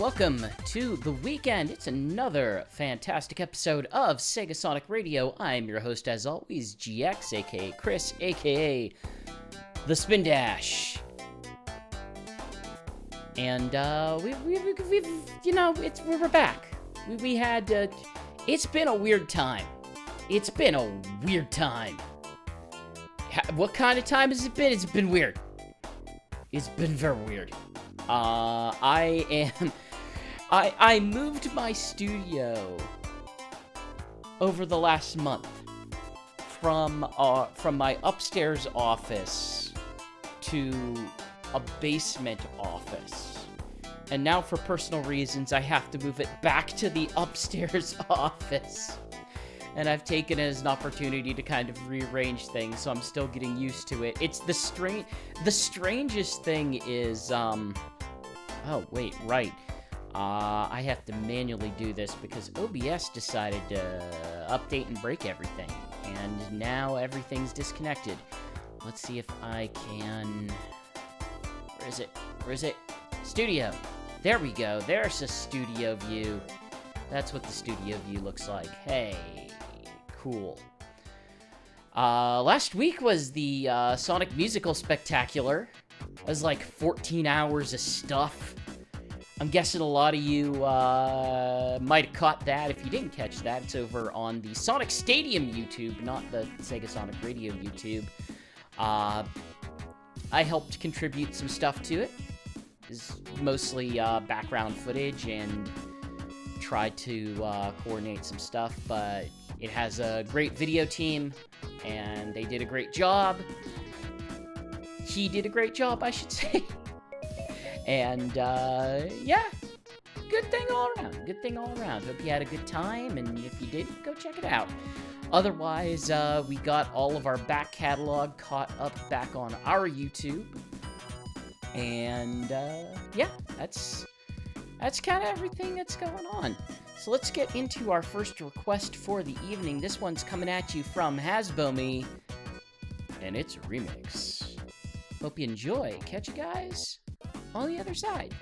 welcome to the weekend. It's another fantastic episode of SEGA Sonic Radio. I'm your host, as always, GX, aka Chris, aka the Spin Dash. And we've you know, we're back. We had it's been a weird time. It's been a weird time. What kind of time has it been? It's been weird. It's been very weird. I moved my studio over the last month from my upstairs office to a basement office. And now for personal reasons, I have to move it back to the upstairs office. And I've taken it as an opportunity to kind of rearrange things, so I'm still getting used to it. It's the strangest thing is, oh, wait, right. I have to manually do this because OBS decided to update and break everything. And now everything's disconnected. Let's see if I can... Where is it? Where is it? Studio. There we go. There's a studio view. That's what the studio view looks like. Hey, cool. Last week was the Sonic Musical Spectacular. It was like 14 hours of stuff. I'm guessing a lot of you might have caught that. If you didn't catch that, it's over on the Sonic Stadium YouTube, not the Sega Sonic Radio YouTube. I helped contribute some stuff to it. It's mostly background footage and tried to coordinate some stuff, but it has a great video team, and they did a great job. He did a great job, I should say. And, yeah, good thing all around. Good thing all around. Hope you had a good time, and if you did, go check it out. Otherwise, we got all of our back catalog caught up back on our YouTube. And, yeah, that's kind of everything that's going on. So let's get into our first request for the evening. This one's coming at you from Hasbomi, and it's a remix. Hope you enjoy. Catch you guys on the other side.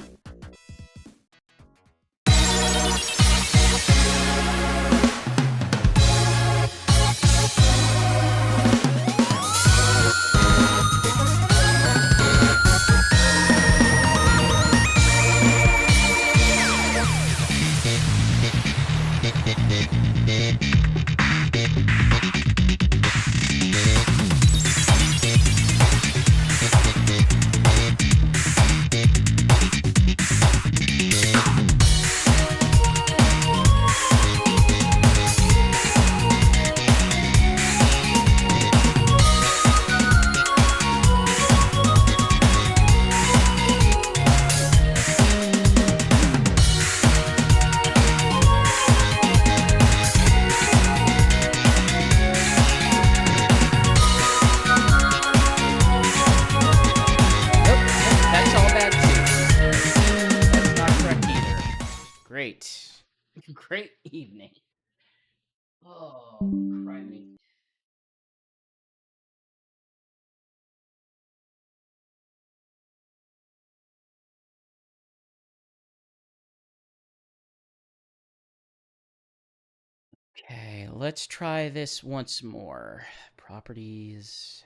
Great evening. Oh, crimey. Okay, let's try this once more. Properties.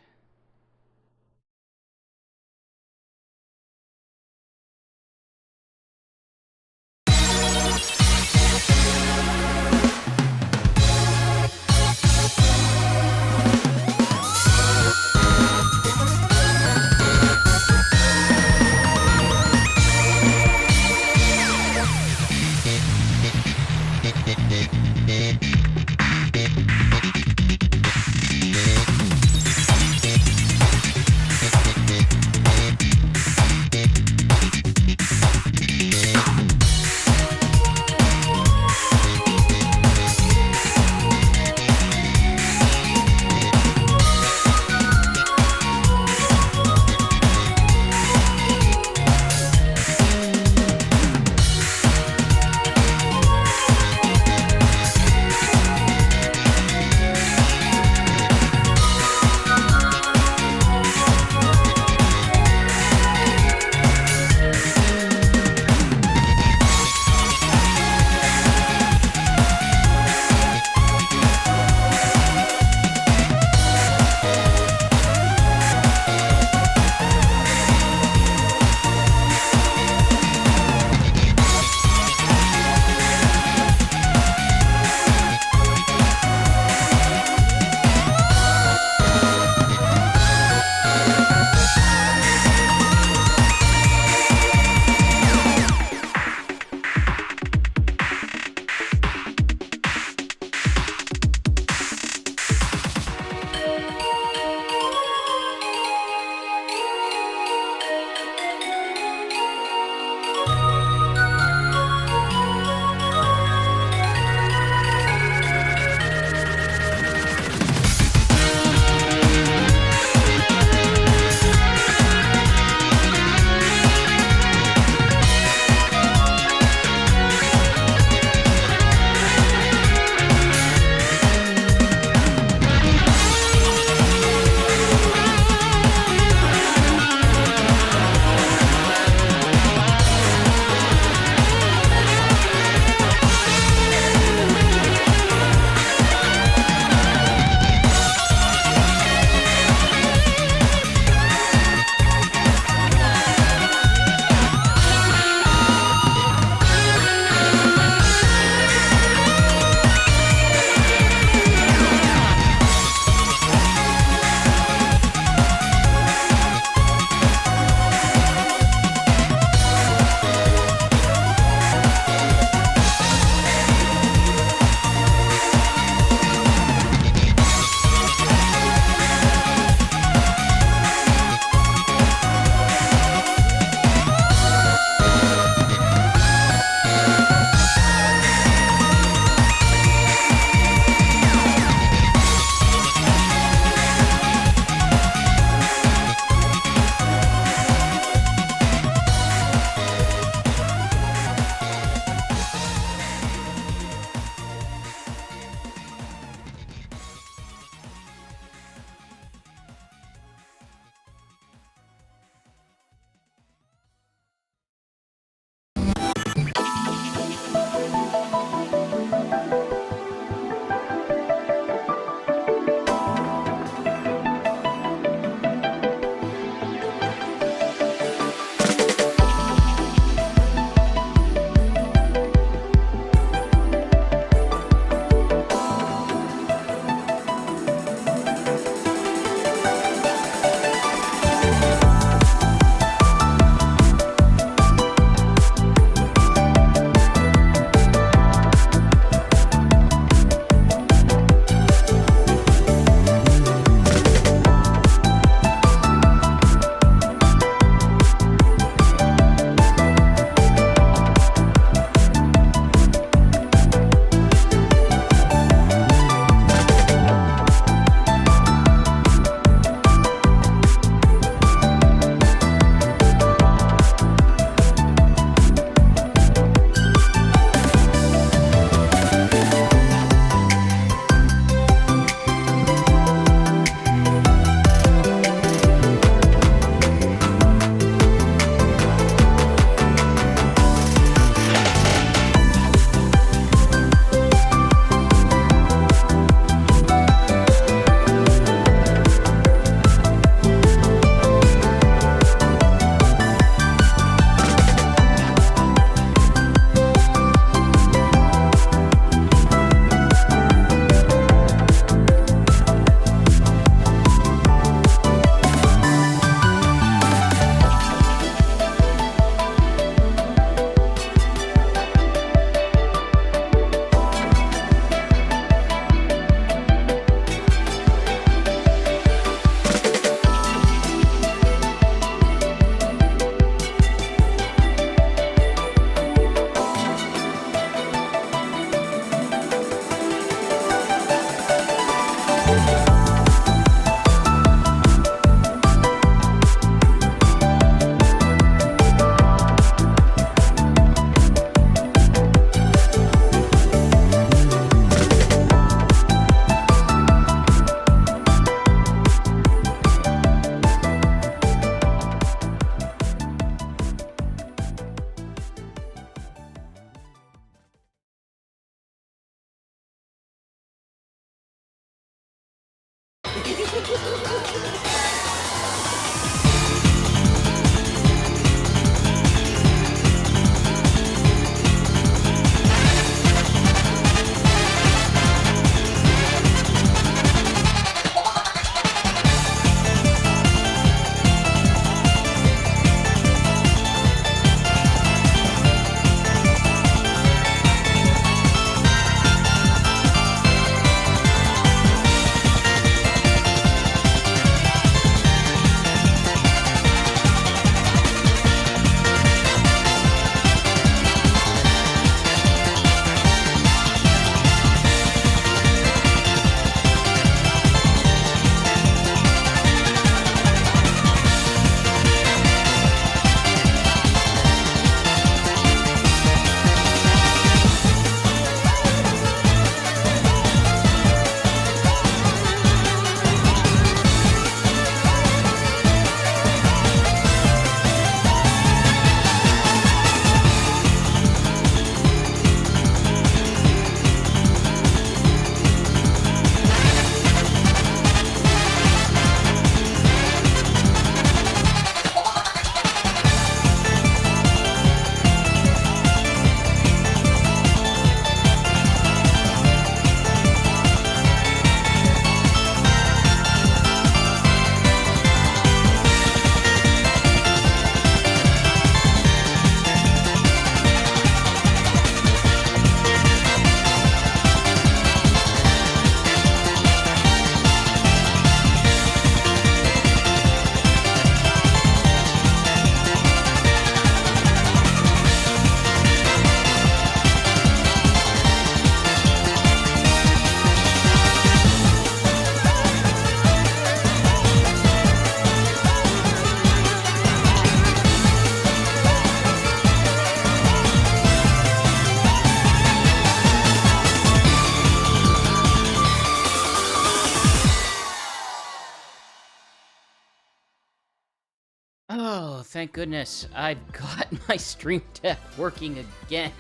Oh, thank goodness. I've got my Stream Deck working again.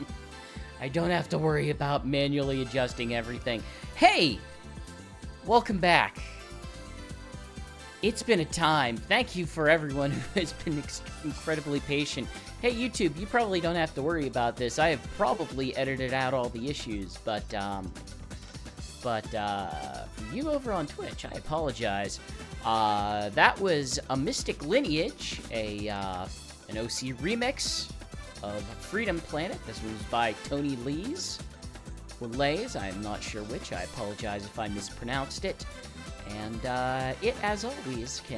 I don't have to worry about manually adjusting everything. Hey! Welcome back. It's been a time. Thank you for everyone who has been incredibly patient. Hey, YouTube, you probably don't have to worry about this. I have probably edited out all the issues, but for you over on Twitch, I apologize. That was A Mystic Lineage, an OC remix of Freedom Planet. This was by Tony Lees, or Lays, I'm not sure which. I apologize if I mispronounced it. And it, as always, you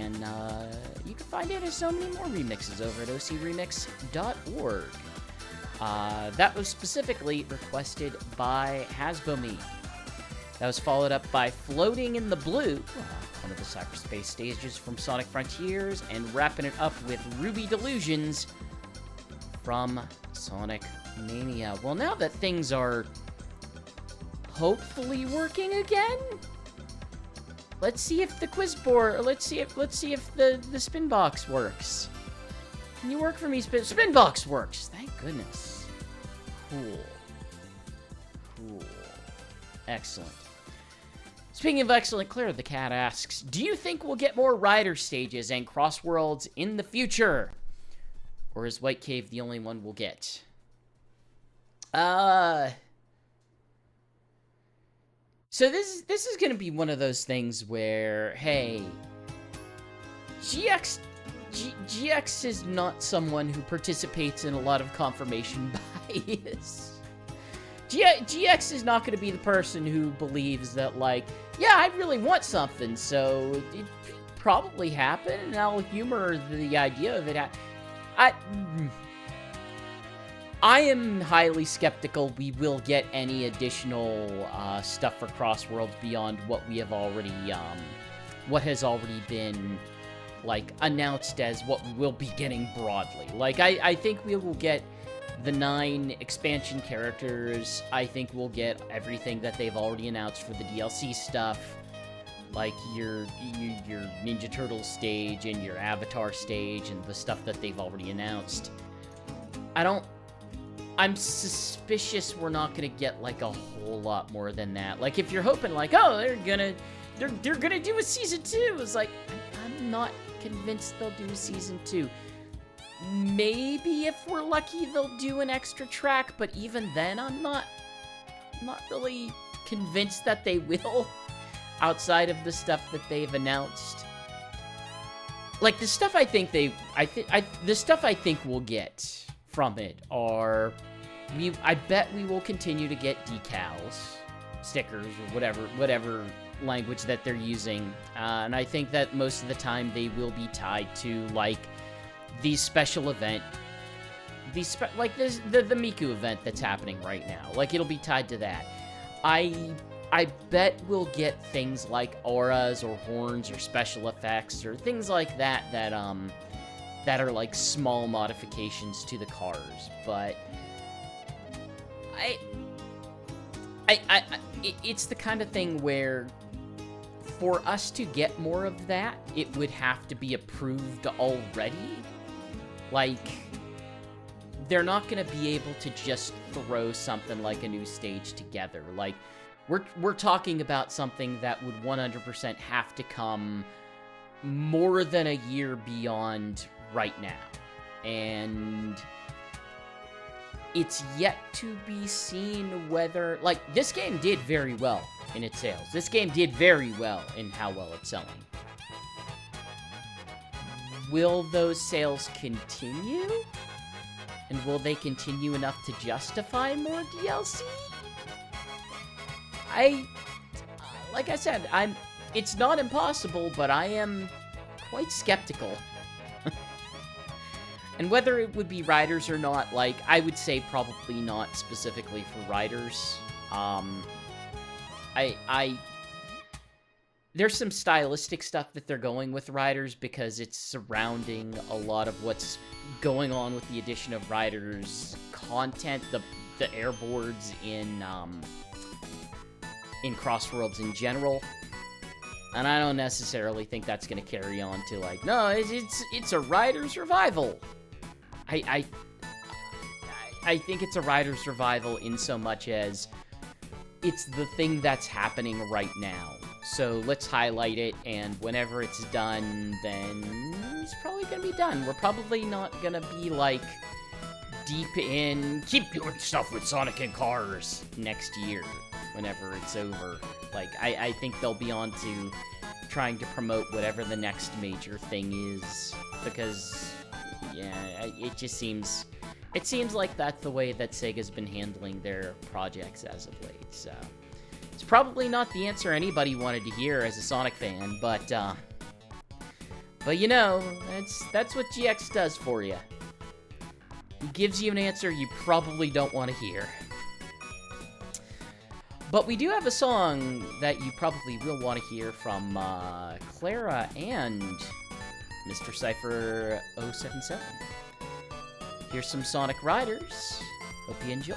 can find it as so many more remixes over at ocremix.org. That was specifically requested by Hasbome. That was followed up by Floating in the Blue, one of the cyberspace stages from Sonic Frontiers, and wrapping it up with Ruby Delusions from Sonic Mania. Well, now that things are hopefully working again, let's see if the quiz board, or let's see if the Spinbox works. Can you work for me, Spinbox works? Thank goodness. Cool. Excellent. Speaking of excellent, Claire the Cat asks, do you think we'll get more Rider stages and Crossworlds in the future? Or is White Cave the only one we'll get? So this is going to be one of those things where, hey, GX is not someone who participates in a lot of confirmation bias. GX is not going to be the person who believes that, like, yeah, I really want something, so it probably happened, and I'll humor the idea of it. I am highly skeptical we will get any additional stuff for Crossworlds beyond what we have already, what has already been, like, announced as what we will be getting broadly. Like, I think we will get the 9 expansion characters. I think we'll get everything that they've already announced for the DLC stuff, like your Ninja Turtles stage and your Avatar stage and the stuff that they've already announced. I'm suspicious we're not gonna get, like, a whole lot more than that. Like, if you're hoping, like, oh, they're gonna they're gonna do a season 2. It's like, I'm not convinced they'll do a season 2. Maybe if we're lucky, they'll do an extra track, but even then, I'm not really convinced that they will, outside of the stuff that they've announced. Like, the stuff I think we'll get from it are, I bet we will continue to get decals, stickers, or whatever language that they're using, and I think that most of the time they will be tied to, like, these special event, like the Miku event that's happening right now. Like, it'll be tied to that. I bet we'll get things like auras or horns or special effects or things like that that are like small modifications to the cars. But it's the kind of thing where for us to get more of that, it would have to be approved already. Like, they're not going to be able to just throw something like a new stage together. Like, we're talking about something that would 100% have to come more than a year beyond right now. And it's yet to be seen whether... Like, this game did very well in its sales. This game did very well in how well it's selling. Will those sales continue? And will they continue enough to justify more DLC? Like I said, it's not impossible, but I am quite skeptical. And whether it would be riders or not, like, I would say probably not specifically for riders. There's some stylistic stuff that they're going with riders because it's surrounding a lot of what's going on with the addition of riders content, the airboards in Crossworlds in general. And I don't necessarily think that's going to carry on to, like, no, it's a rider's revival. I think it's a rider's revival in so much as it's the thing that's happening right now. So let's highlight it, and whenever it's done, then it's probably going to be done. We're probably not going to be, like, deep in, keep doing stuff with Sonic and Cars next year, whenever it's over. Like, I think they'll be on to trying to promote whatever the next major thing is, because, yeah, it just seems... It seems like that's the way that Sega's been handling their projects as of late, so... It's probably not the answer anybody wanted to hear as a Sonic fan, but you know, that's what GX does for you. It gives you an answer you probably don't want to hear. But we do have a song that you probably will want to hear from Clara and Mr. Cypher 077. Here's some Sonic Riders. Hope you enjoy.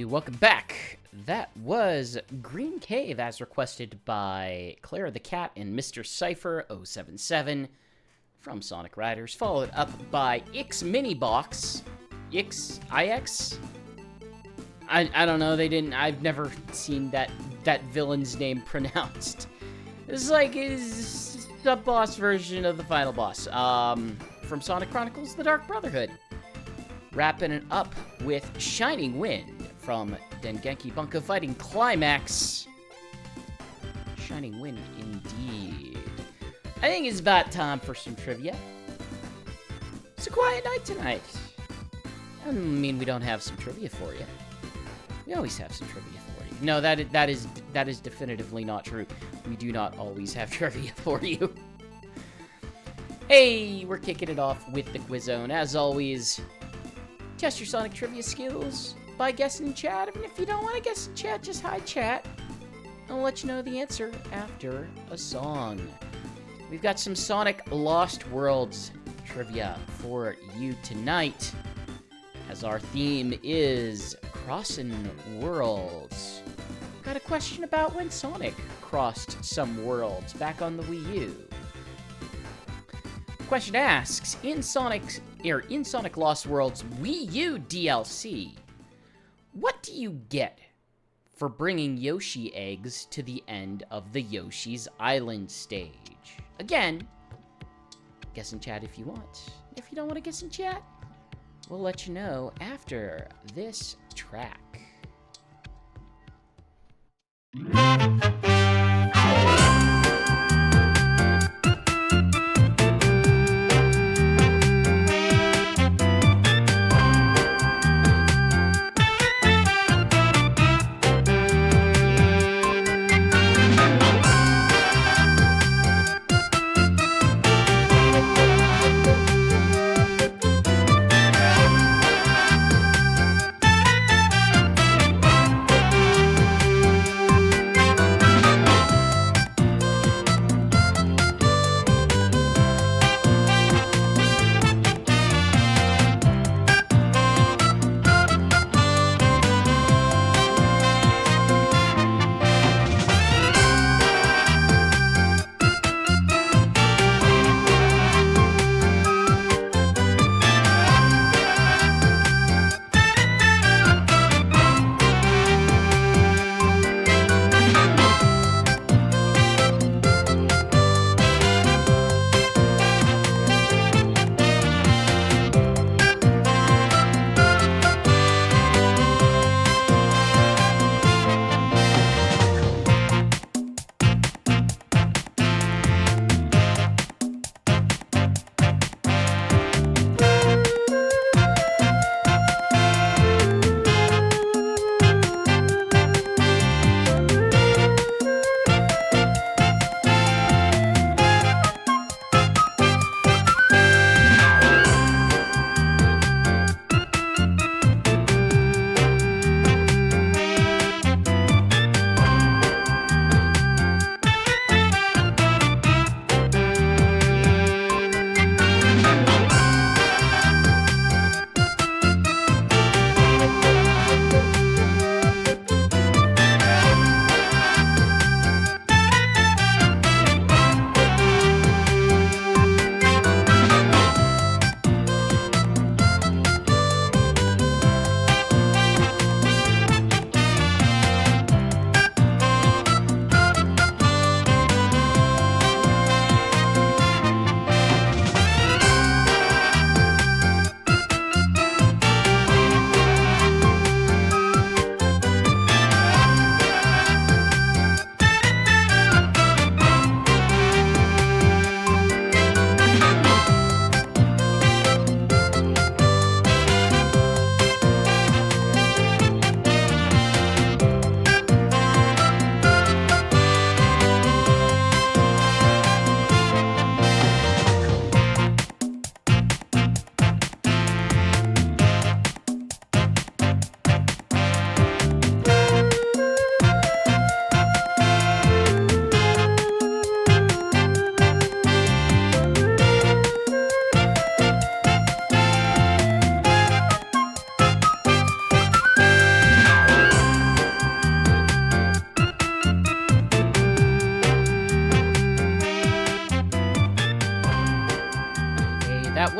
welcome back. That was Green Cave as requested by Clara the Cat and Mr. Cypher 077 from Sonic Riders, followed up by Ix Minibox. IX? I don't know, I've never seen that villain's name pronounced. It's like his sub-boss version of the final boss. From Sonic Chronicles: The Dark Brotherhood. Wrapping it up with Shining Wind from Dengenki Bunko Fighting Climax. Shining Wind indeed. I think it's about time for some trivia. It's a quiet night tonight. I don't mean we don't have some trivia for you. We always have some trivia for you. No, that is definitively not true. We do not always have trivia for you. Hey, we're kicking it off with the Quiz Zone. As always, test your Sonic trivia skills by guessing in chat. Even if you don't want to guess in chat, just hide chat. I'll let you know the answer after a song. We've got some Sonic Lost Worlds trivia for you tonight, as our theme is Crossing Worlds. Got a question about when Sonic crossed some worlds back on the Wii U. Question asks, in Sonic Lost Worlds Wii U DLC, what do you get for bringing Yoshi eggs to the end of the Yoshi's Island stage? Again, guess in chat if you want. If you don't want to guess in chat, we'll let you know after this track.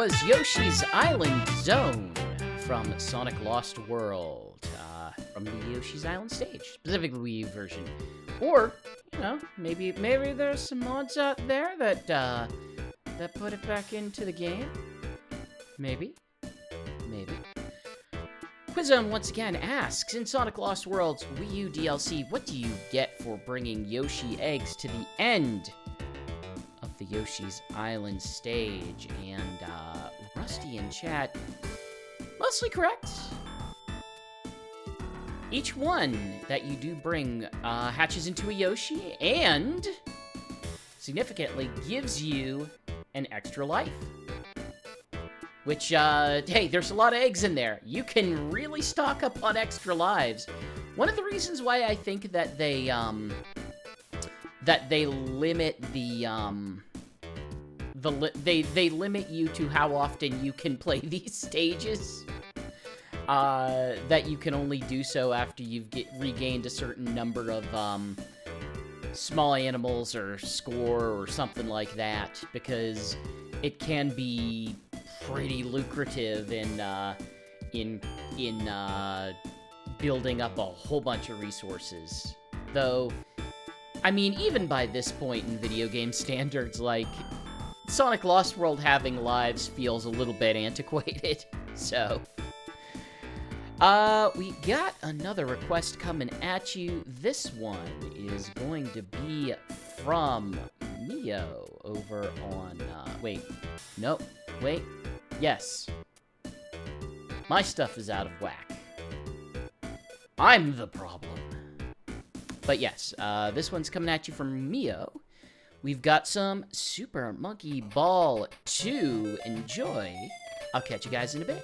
was Yoshi's Island Zone from Sonic Lost World, from the Yoshi's Island stage, specifically Wii U version. Or, you know, maybe there's some mods out there that put it back into the game. Maybe. Quizzone once again asks, in Sonic Lost World's Wii U DLC, what do you get for bringing Yoshi eggs to the end of the Yoshi's Island stage? And Rusty in chat, mostly correct. Each one that you do bring hatches into a Yoshi and significantly gives you an extra life. Which, hey, there's a lot of eggs in there. You can really stock up on extra lives. One of the reasons why I think that they limit they limit you to how often you can play these stages. That you can only do so after you've regained a certain number of small animals or score or something like that, because it can be pretty lucrative in building up a whole bunch of resources. Though, I mean, even by this point in video game standards, like, Sonic Lost World having lives feels a little bit antiquated, so... we got another request coming at you. This one is going to be from Neo over on, yes. My stuff is out of whack. I'm the problem. But yes, this one's coming at you from Mio. We've got some Super Monkey Ball 2. Enjoy. I'll catch you guys in a bit.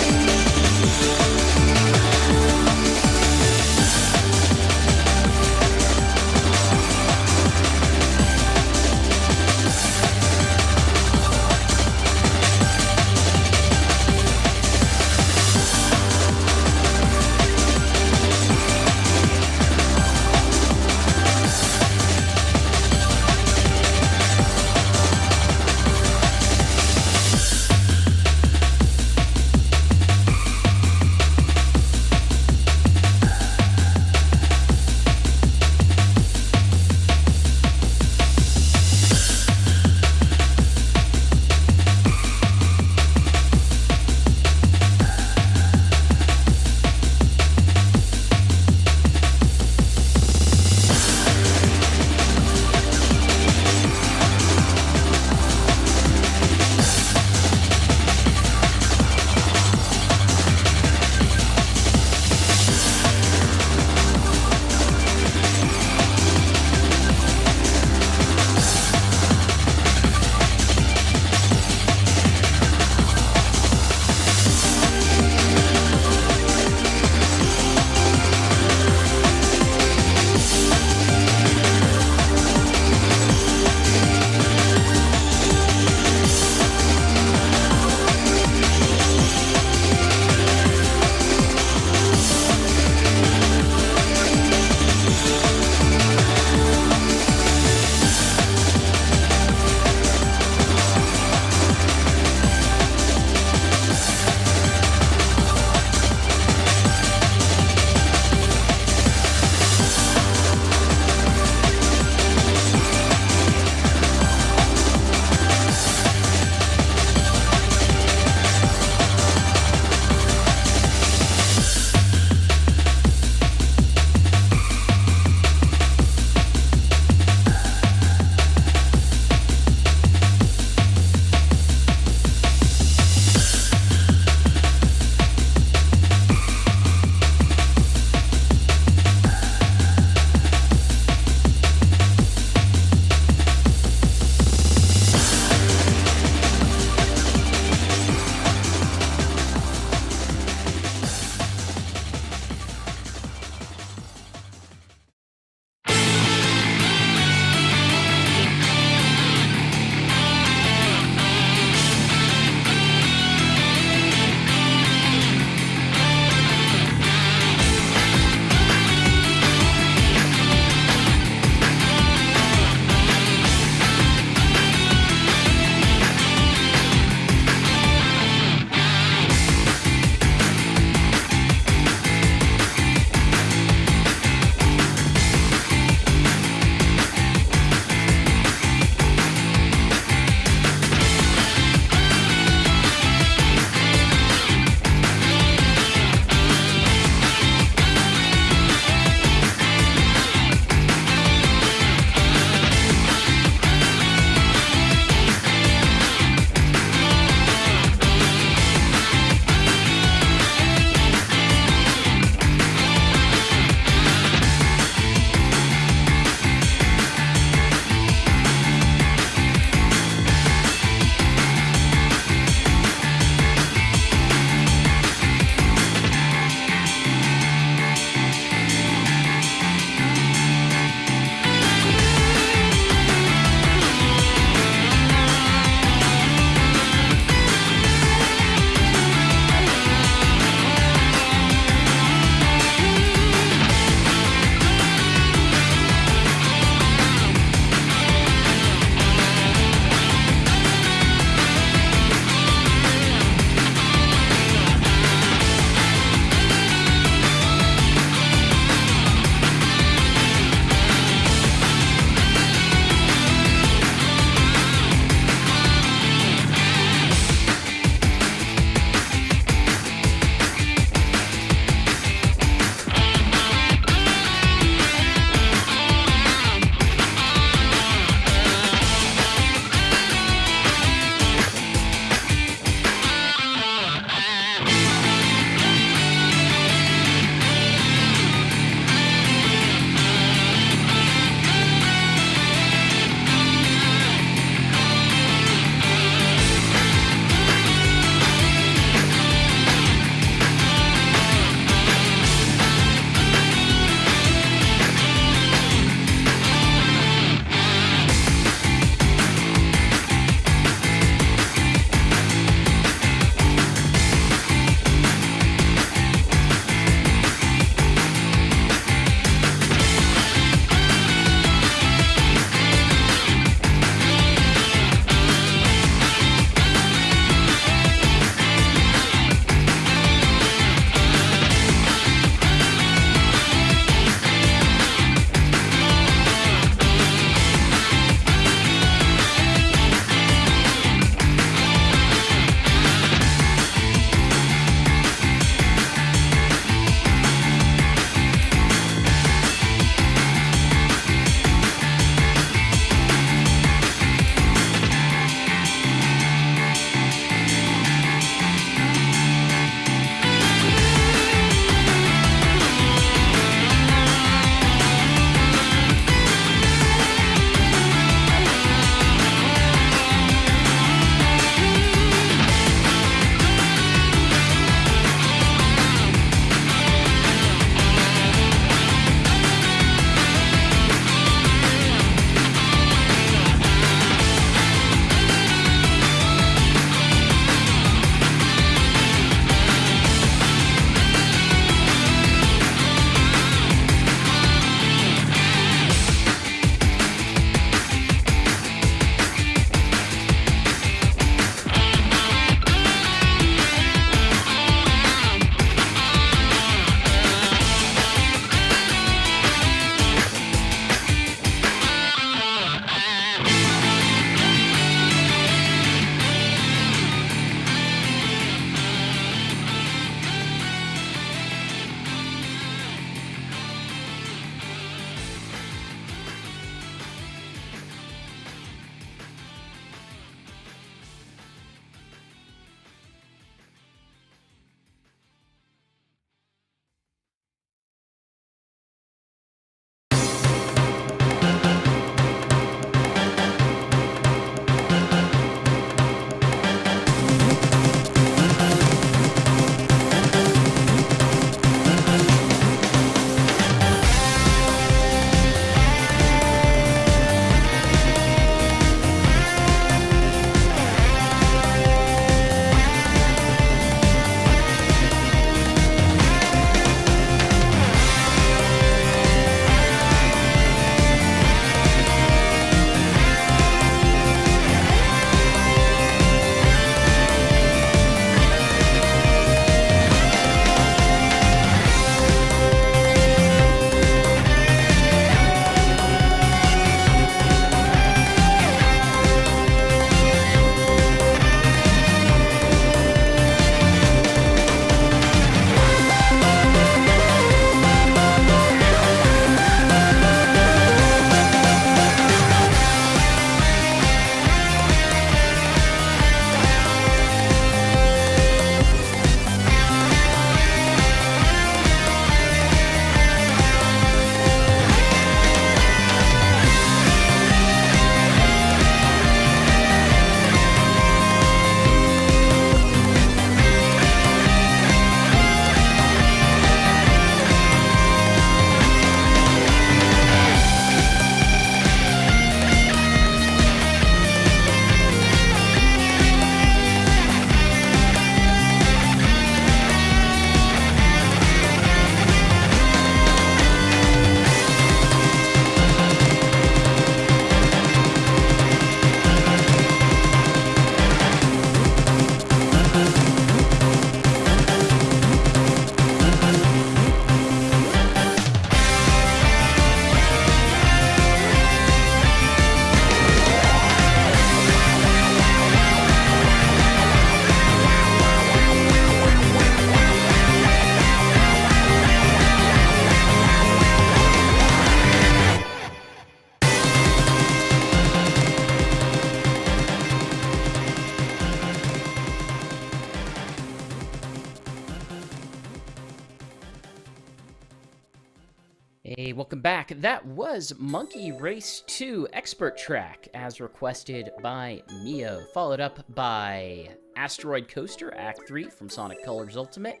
Hey, welcome back. That was Monkey Race 2 Expert Track, as requested by Mio, followed up by Asteroid Coaster Act 3 from Sonic Colors Ultimate,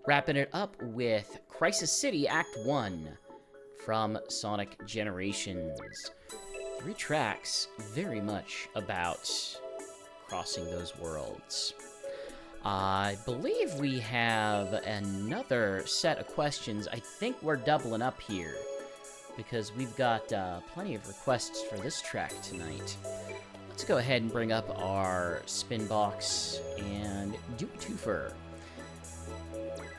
wrapping it up with Crisis City Act 1 from Sonic Generations. 3 tracks very much about crossing those worlds. I believe we have another set of questions. I think we're doubling up here, because we've got plenty of requests for this track tonight. Let's go ahead and bring up our Spinbox and do a twofer.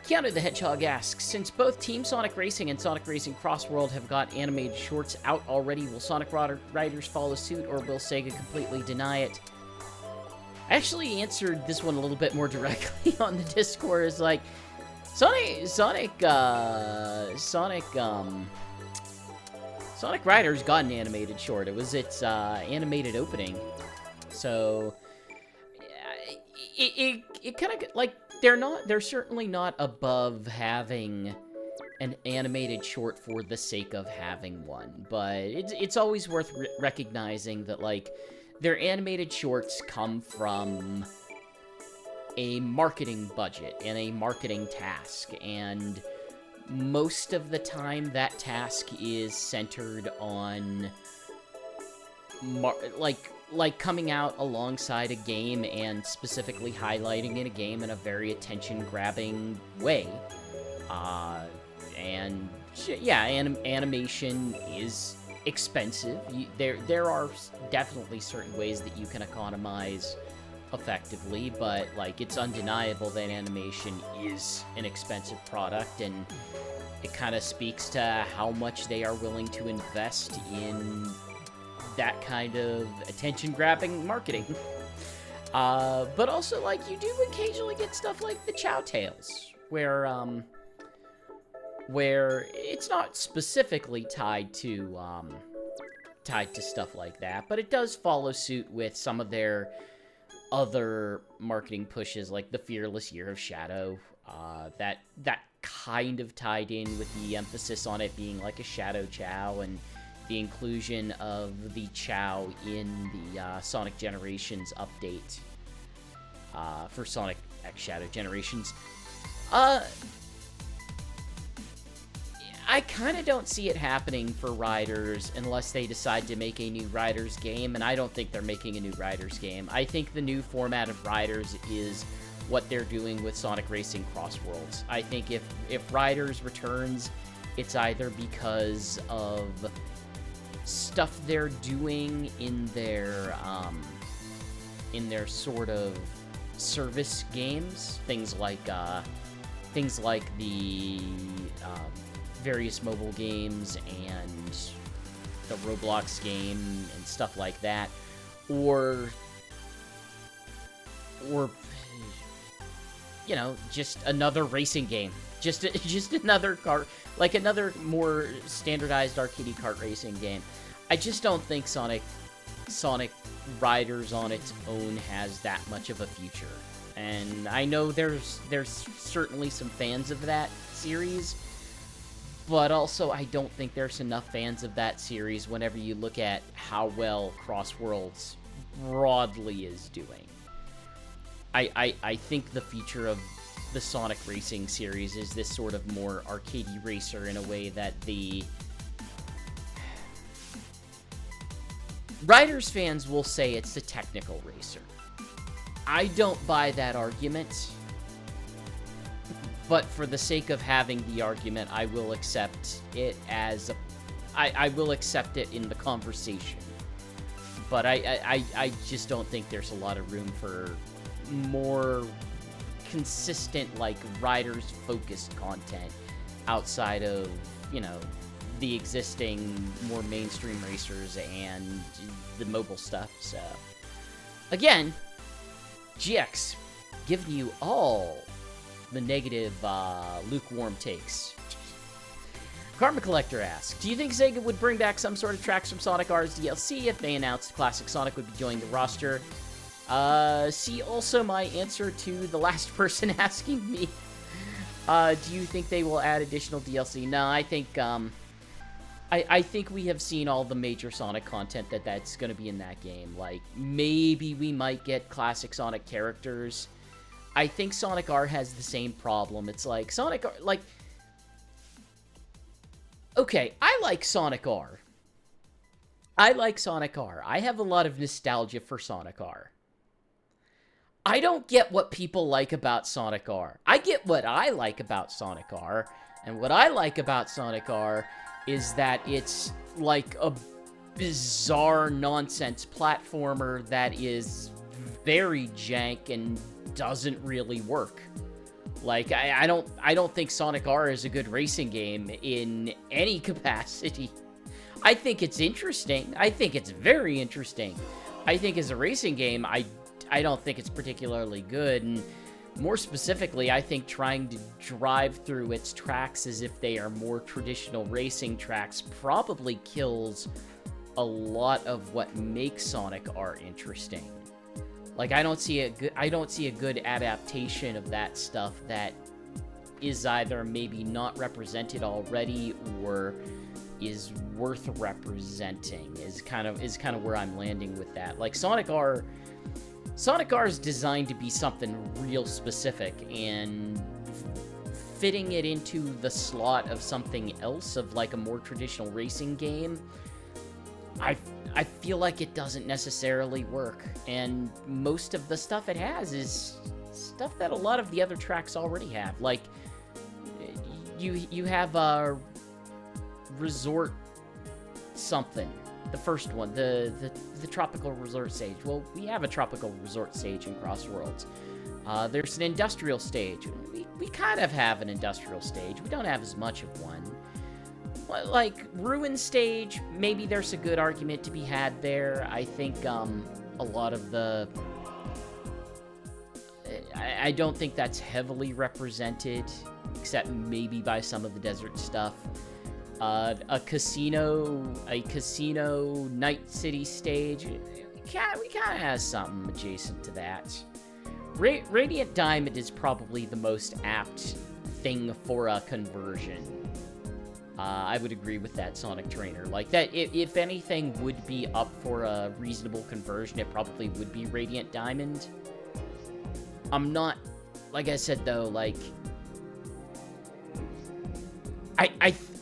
Keanu the Hedgehog asks, since both Team Sonic Racing and Sonic Racing Cross World have got animated shorts out already, will Sonic Riders follow suit, or will Sega completely deny it? I actually answered this one a little bit more directly on the Discord. It's like, Sonic Riders got an animated short. It was its animated opening. So it kind of, like, they're certainly not above having an animated short for the sake of having one, but it's always worth recognizing that, like, their animated shorts come from a marketing budget and a marketing task, and most of the time that task is centered on like coming out alongside a game and specifically highlighting in a game in a very attention-grabbing way. And yeah, animation is expensive. There are definitely certain ways that you can economize effectively, but, like, it's undeniable that animation is an expensive product, and it kind of speaks to how much they are willing to invest in that kind of attention-grabbing marketing. But also, like, you do occasionally get stuff like the Chow Tales, where it's not specifically tied to stuff like that, but it does follow suit with some of their other marketing pushes, like the Fearless Year of Shadow. That kind of tied in with the emphasis on it being like a Shadow Chow, and the inclusion of the Chow in the Sonic Generations update for Sonic X Shadow Generations. I kind of don't see it happening for Riders unless they decide to make a new Riders game, and I don't think they're making a new Riders game. I think the new format of Riders is what they're doing with Sonic Racing Cross Worlds. I think if Riders returns, it's either because of stuff they're doing in their sort of service games, things like the various mobile games and the Roblox game and stuff like that, or you know, just another racing game, just another kart, like another more standardized arcade kart racing game. I just don't think Sonic Riders on its own has that much of a future, and I know there's certainly some fans of that series. But also, I don't think there's enough fans of that series whenever you look at how well Cross Worlds broadly is doing. I think the feature of the Sonic Racing series is this sort of more arcadey racer in a way that the Riders fans will say it's the technical racer. I don't buy that argument. But for the sake of having the argument, I will accept it as I will accept it in the conversation. But I just don't think there's a lot of room for more consistent, like, Riders-focused content outside of, you know, the existing more mainstream racers and the mobile stuff. So, again, GX giving you all the negative, lukewarm takes. Karma Collector asks, do you think Sega would bring back some sort of tracks from Sonic R's DLC if they announced Classic Sonic would be joining the roster? See also my answer to the last person asking me. Do you think they will add additional DLC? No, I think I think we have seen all the major Sonic content that's going to be in that game. Like, maybe we might get classic Sonic characters. I think Sonic R has the same problem. It's like, Sonic R, like... Okay, I like Sonic R. I like Sonic R. I have a lot of nostalgia for Sonic R. I don't get what people like about Sonic R. I get what I like about Sonic R, and what I like about Sonic R is that it's like a bizarre nonsense platformer that is very jank and doesn't really work. Like, I don't think Sonic R is a good racing game in any capacity. I think it's interesting. I think it's very interesting. I think as a racing game, I don't think it's particularly good, and more specifically, I think trying to drive through its tracks as if they are more traditional racing tracks probably kills a lot of what makes Sonic R interesting. Like, I don't see a good adaptation of that stuff that is either maybe not represented already or is worth representing. Is kind of where I'm landing with that. Like, Sonic R is designed to be something real specific, and fitting it into the slot of something else, of like a more traditional racing game, I feel like it doesn't necessarily work. And most of the stuff it has is stuff that a lot of the other tracks already have. Like, you have a resort something. The first one, the tropical resort stage. Well, we have a tropical resort stage in Crossworlds. There's an industrial stage. We kind of have an industrial stage. We don't have as much of one. Like, Ruin stage, maybe there's a good argument to be had there. I think a lot of the... I don't think that's heavily represented, except maybe by some of the desert stuff. A casino Night City stage, we kind of have something adjacent to that. Radiant Diamond is probably the most apt thing for a conversion. I would agree with that, Sonic Trainer. Like, that, if anything would be up for a reasonable conversion, it probably would be Radiant Diamond. I'm not, like I said, though, like...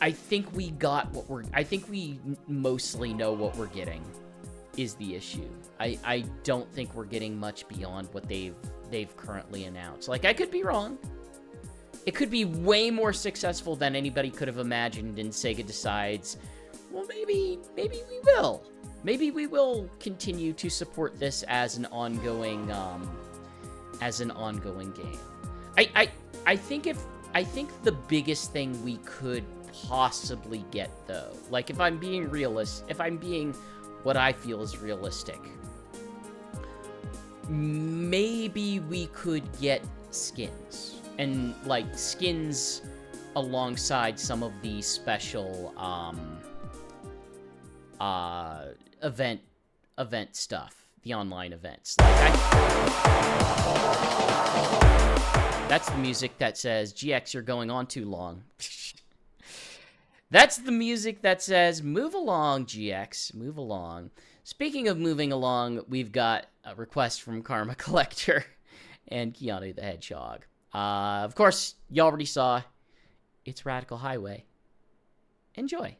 I think we got what we're... I think we mostly know what we're getting, is the issue. I don't think we're getting much beyond what they've currently announced. Like, I could be wrong. It could be way more successful than anybody could have imagined, and Sega decides, well, maybe we will. Maybe we will continue to support this as an ongoing game. I think the biggest thing we could possibly get, though, like, if I'm being what I feel is realistic, maybe we could get skins. And, like, skins alongside some of the special, event stuff. The online events. Like, that's the music that says, GX, you're going on too long. That's the music that says, move along, GX, move along. Speaking of moving along, we've got a request from Karma Collector and Keanu the Hedgehog. Of course, you already saw, it's Radical Highway. Enjoy.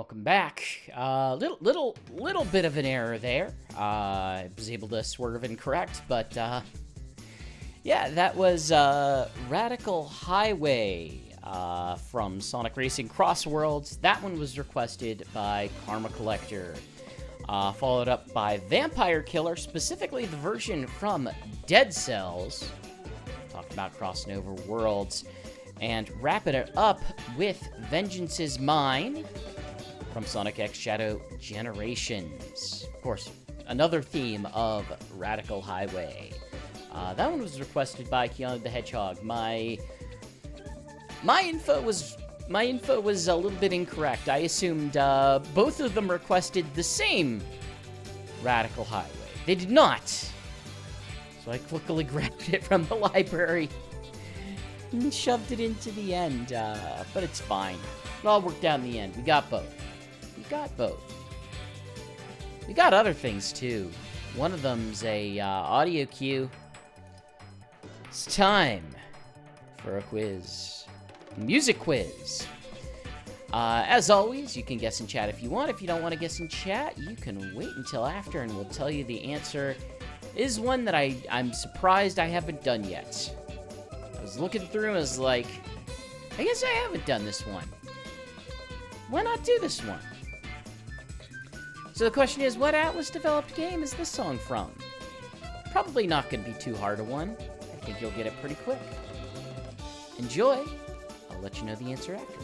welcome back. Little bit of an error there. I was able to swerve and correct, but yeah, that was Radical Highway from Sonic Racing Cross Worlds. That one was requested by Karma Collector. Followed up by Vampire Killer, specifically the version from Dead Cells. Talking about crossing over worlds. And wrapping it up with Vengeance is Mine from Sonic X Shadow Generations. Of course, another theme of Radical Highway. That one was requested by Keanu the Hedgehog. My info was a little bit incorrect. I assumed both of them requested the same Radical Highway. They did not. So I quickly grabbed it from the library and shoved it into the end. But it's fine. It all worked out in the end. We got both. We got other things too. One of them's a audio cue. It's time for a quiz. Music quiz. As always, you can guess in chat if you want. If you don't want to guess in chat, you can wait until after and we'll tell you the answer. Is one that I'm surprised I haven't done yet. I was looking through and I was like, I guess I haven't done this one. Why not do this one? So the question is, what Atlas-developed game is this song from? Probably not going to be too hard a one. I think you'll get it pretty quick. Enjoy. I'll let you know the answer after.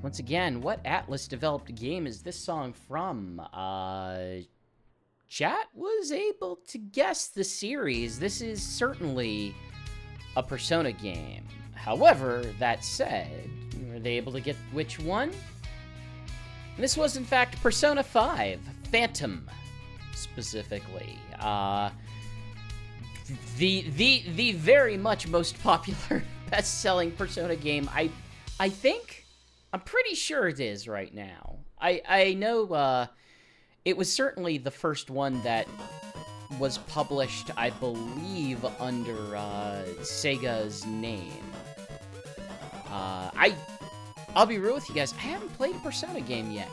Once again, what Atlas-developed game is this song from? Chat was able to guess the series. This is certainly a Persona game. However, that said, were they able to get which one? This was, in fact, Persona 5, Phantom, specifically. The very much most popular, best-selling Persona game, I think... I'm pretty sure it is right now. I know it was certainly the first one that was published, I believe, under Sega's name. I'll be real with you guys, I haven't played a Persona game yet.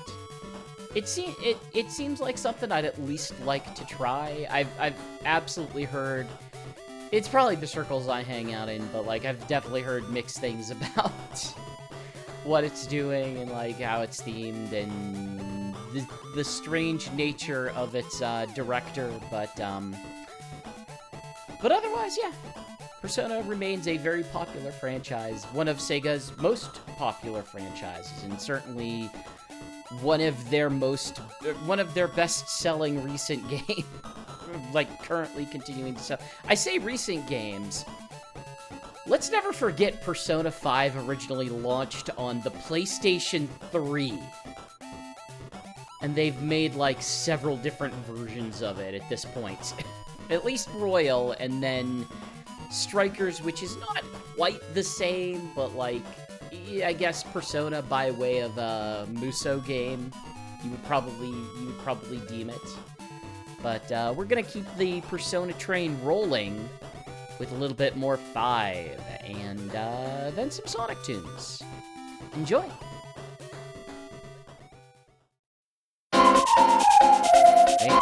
It seems like something I'd at least like to try. I've absolutely heard... It's probably the circles I hang out in, but like I've definitely heard mixed things about what it's doing and like how it's themed, and the strange nature of its director, but otherwise, yeah. Persona remains a very popular franchise, one of Sega's most popular franchises, and certainly one of their best-selling recent games, like currently continuing to sell. I say recent games. Let's never forget Persona 5 originally launched on the PlayStation 3. And they've made, like, several different versions of it at this point. At least Royal, and then Strikers, which is not quite the same, but, like, I guess Persona by way of a Muso game, you would probably deem it. But we're gonna keep the Persona train rolling with a little bit more 5, and then some Sonic tunes. Enjoy! Hey.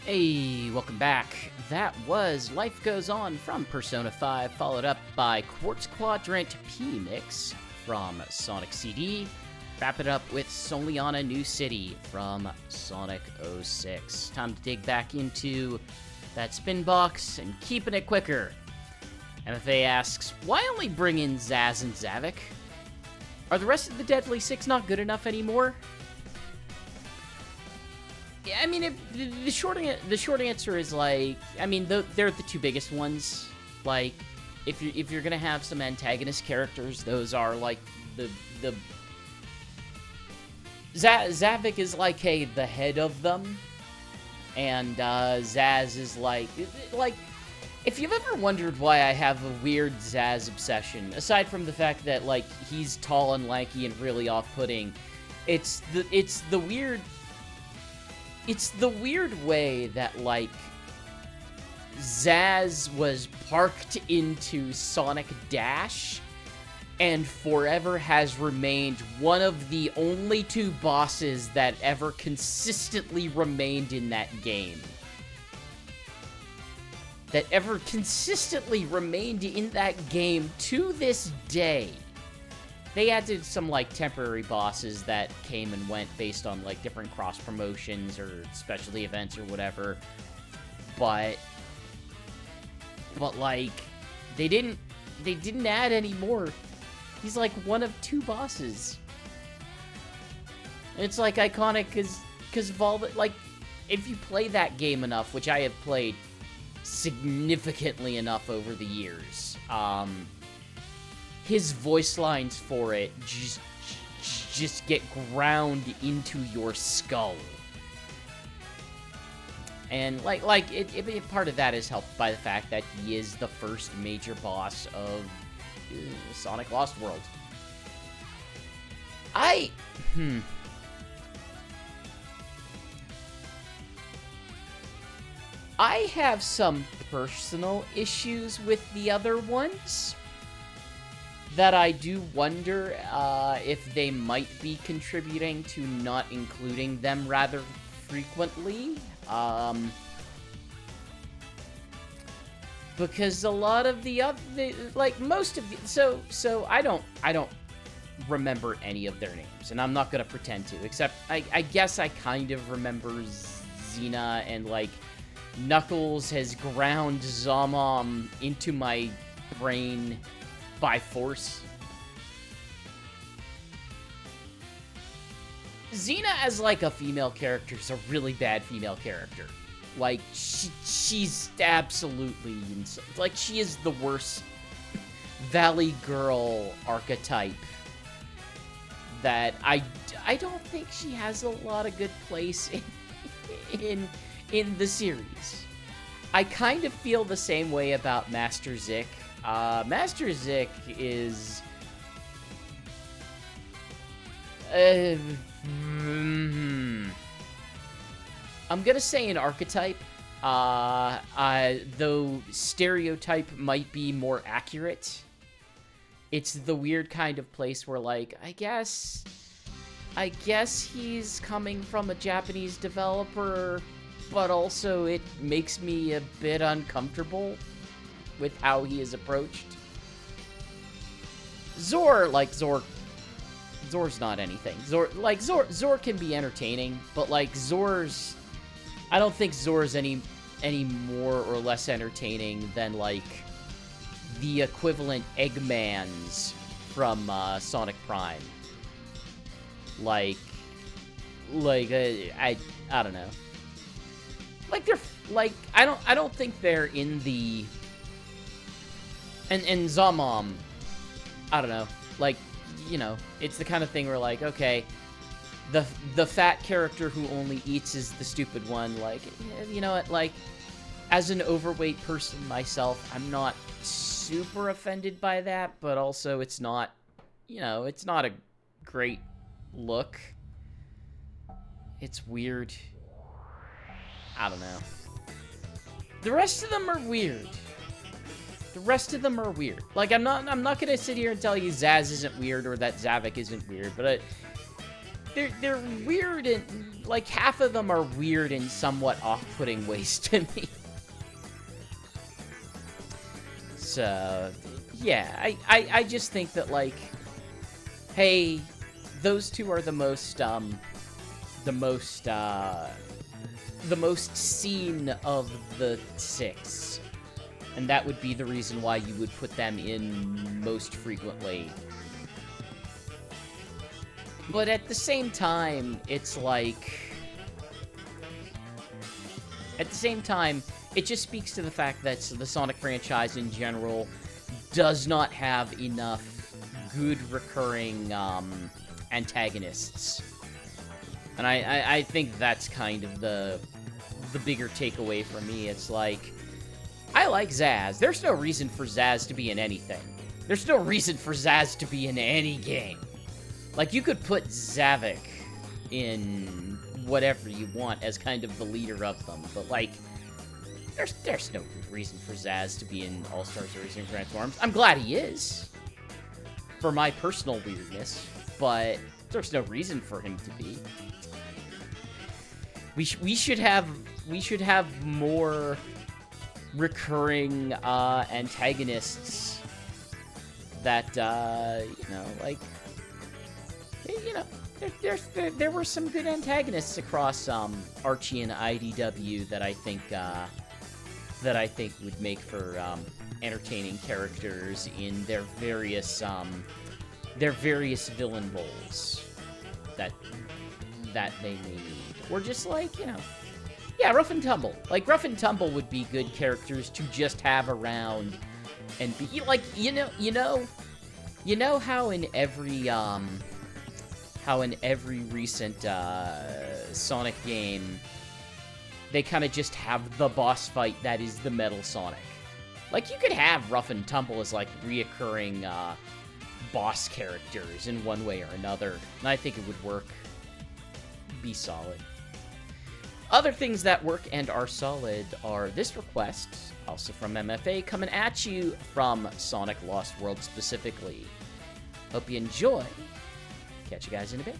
Hey, welcome back. That was Life Goes On from Persona 5, followed up by Quartz Quadrant P-Mix from Sonic CD. Wrap it up with Soliana New City from Sonic 06. Time to dig back into that Spinbox and keeping it quicker. MFA asks, why only bring in Zaz and Zavik? Are the rest of the Deadly Six not good enough anymore? Yeah, I mean, the short answer is like, I mean, they're the two biggest ones. Like, if you're gonna have some antagonist characters, those are like the Zavik is like, hey, the head of them, and Zaz is like if you've ever wondered why I have a weird Zaz obsession, aside from the fact that like he's tall and lanky and really off-putting, it's the weird way that, like, Zaz was parked into Sonic Dash and forever has remained one of the only two bosses that ever consistently remained in that game. That ever consistently remained in that game to this day. They added some, like, temporary bosses that came and went based on, like, different cross-promotions or specialty events or whatever. But, like, they didn't add any more. He's, like, one of two bosses. And it's, like, iconic because of all the, like, if you play that game enough, which I have played significantly enough over the years, his voice lines for it just get ground into your skull. And like it part of that is helped by the fact that he is the first major boss of Sonic Lost World. I have some personal issues with the other ones that I do wonder if they might be contributing to not including them rather frequently. Because a lot of the other, like most of the, so I don't remember any of their names, and I'm not gonna pretend to, except I guess I kind of remember Xena, and like Knuckles has ground Zomom into my brain by force. Xena as like a female character is a really bad female character. Like she's absolutely like she is the worst Valley Girl archetype that I don't think she has a lot of good place in the series. I kind of feel the same way about Master Zik. Master Zik is I'm gonna say an archetype, though stereotype might be more accurate. It's the weird kind of place where, like, I guess he's coming from a Japanese developer, but also it makes me a bit uncomfortable with how he is approached. Zor's not anything. Zor can be entertaining, but like I don't think Zor's any more or less entertaining than like the equivalent Eggmans from Sonic Prime. I don't know. Like they're like I don't think they're in the and Zomom, I don't know. Like, you know, it's the kind of thing where like, okay, the fat character who only eats is the stupid one. Like, you know what, like, as an overweight person myself, I'm not super offended by that, but also it's not, you know, it's not a great look. It's weird. I don't know. The rest of them are weird. Like, I'm not gonna sit here and tell you Zaz isn't weird or that Zavik isn't weird, but they're weird, and like half of them are weird in somewhat off-putting ways to me. So yeah, I just think that, like, hey, those two are the most seen of the 6. And that would be the reason why you would put them in most frequently. But at the same time, it's like... At the same time, it just speaks to the fact that the Sonic franchise in general does not have enough good recurring antagonists. And I think that's kind of the bigger takeaway for me. It's like, I like Zaz. There's no reason for Zaz to be in anything. There's no reason for Zaz to be in any game. Like, you could put Zavik in whatever you want as kind of the leader of them, but, like, there's no good reason for Zaz to be in All-Stars Racing Transforms. I'm glad he is, for my personal weirdness, but there's no reason for him to be. We should have more recurring antagonists that like, there were some good antagonists across Archie and IDW that I think would make for entertaining characters in their various villain roles that they need. Or just, like, yeah, Rough and Tumble. Like, Rough and Tumble would be good characters to just have around and be, like, you know how in every recent Sonic game, they kind of just have the boss fight that is the Metal Sonic. Like, you could have Rough and Tumble as, like, reoccurring boss characters in one way or another, and I think it would work. Be solid. Other things that work and are solid are this request, also from MFA, coming at you from Sonic Lost World specifically. Hope you enjoy. Catch you guys in a bit.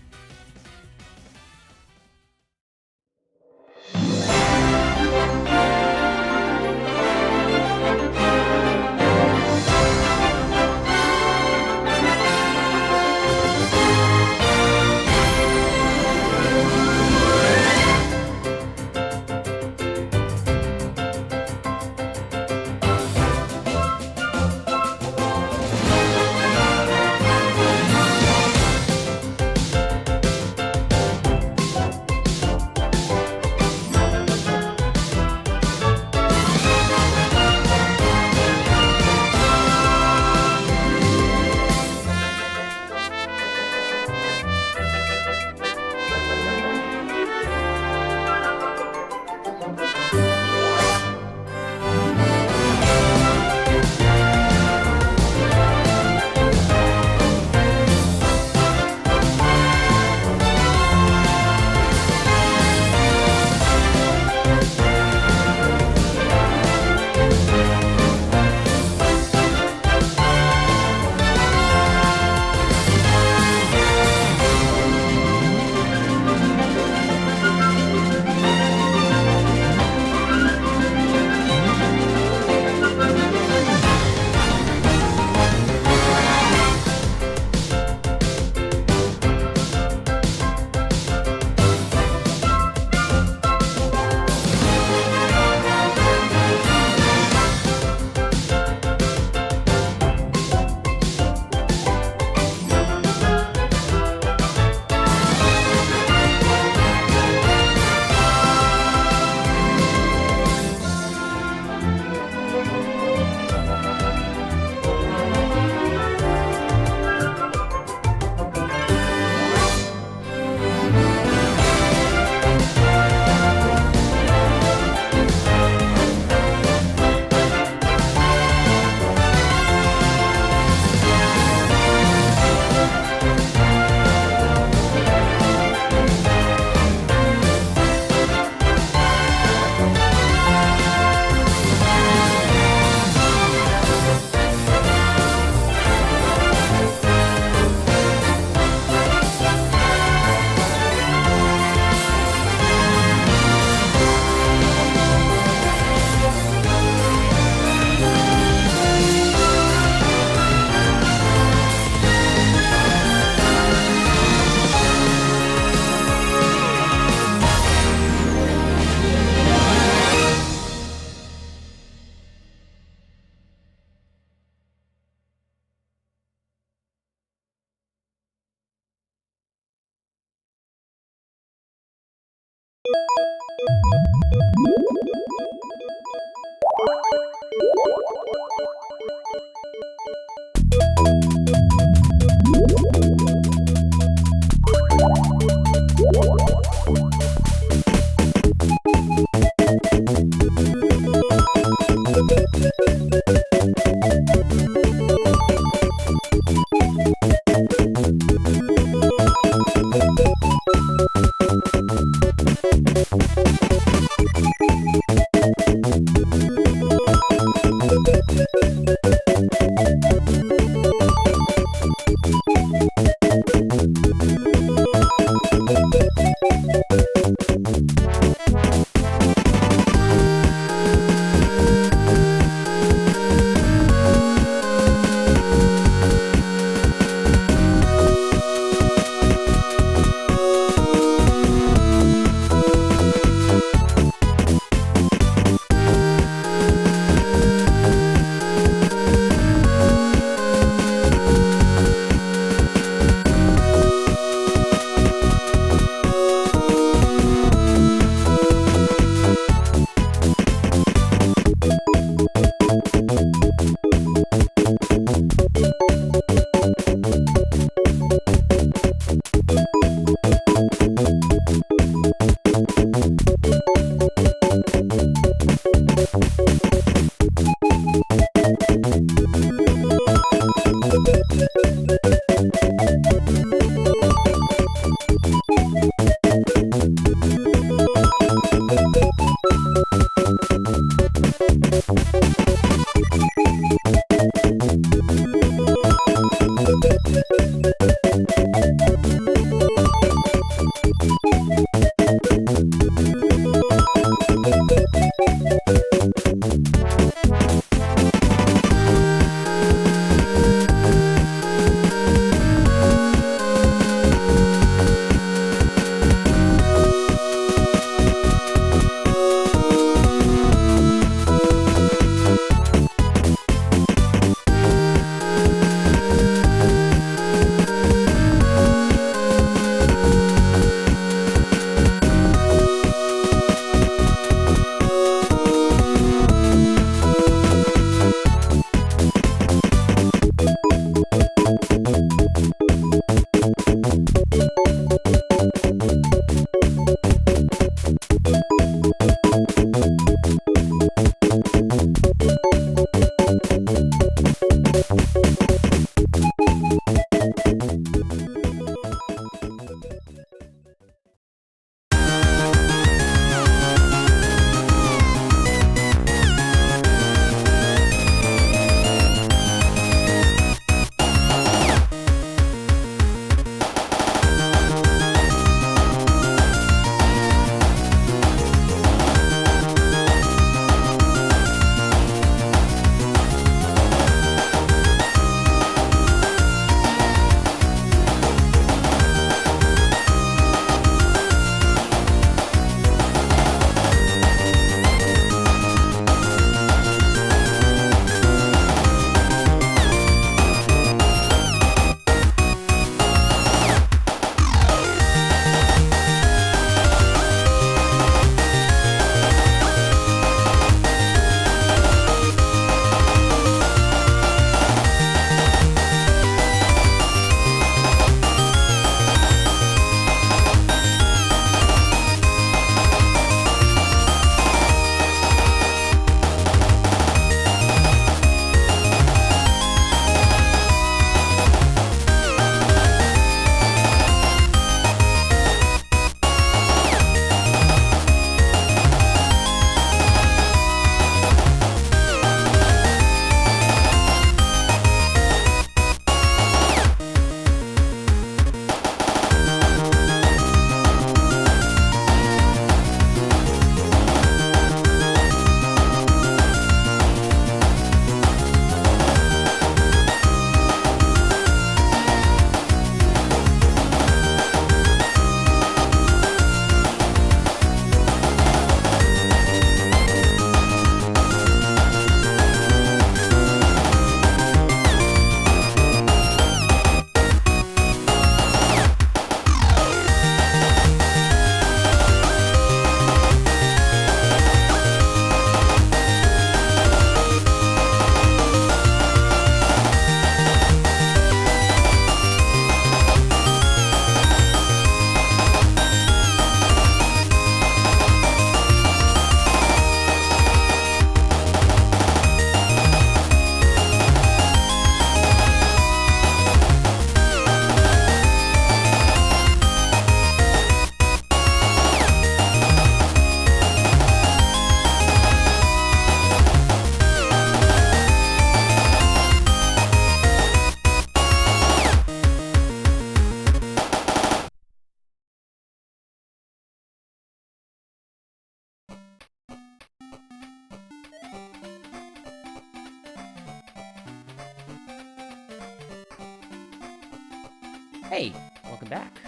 Hey, welcome back.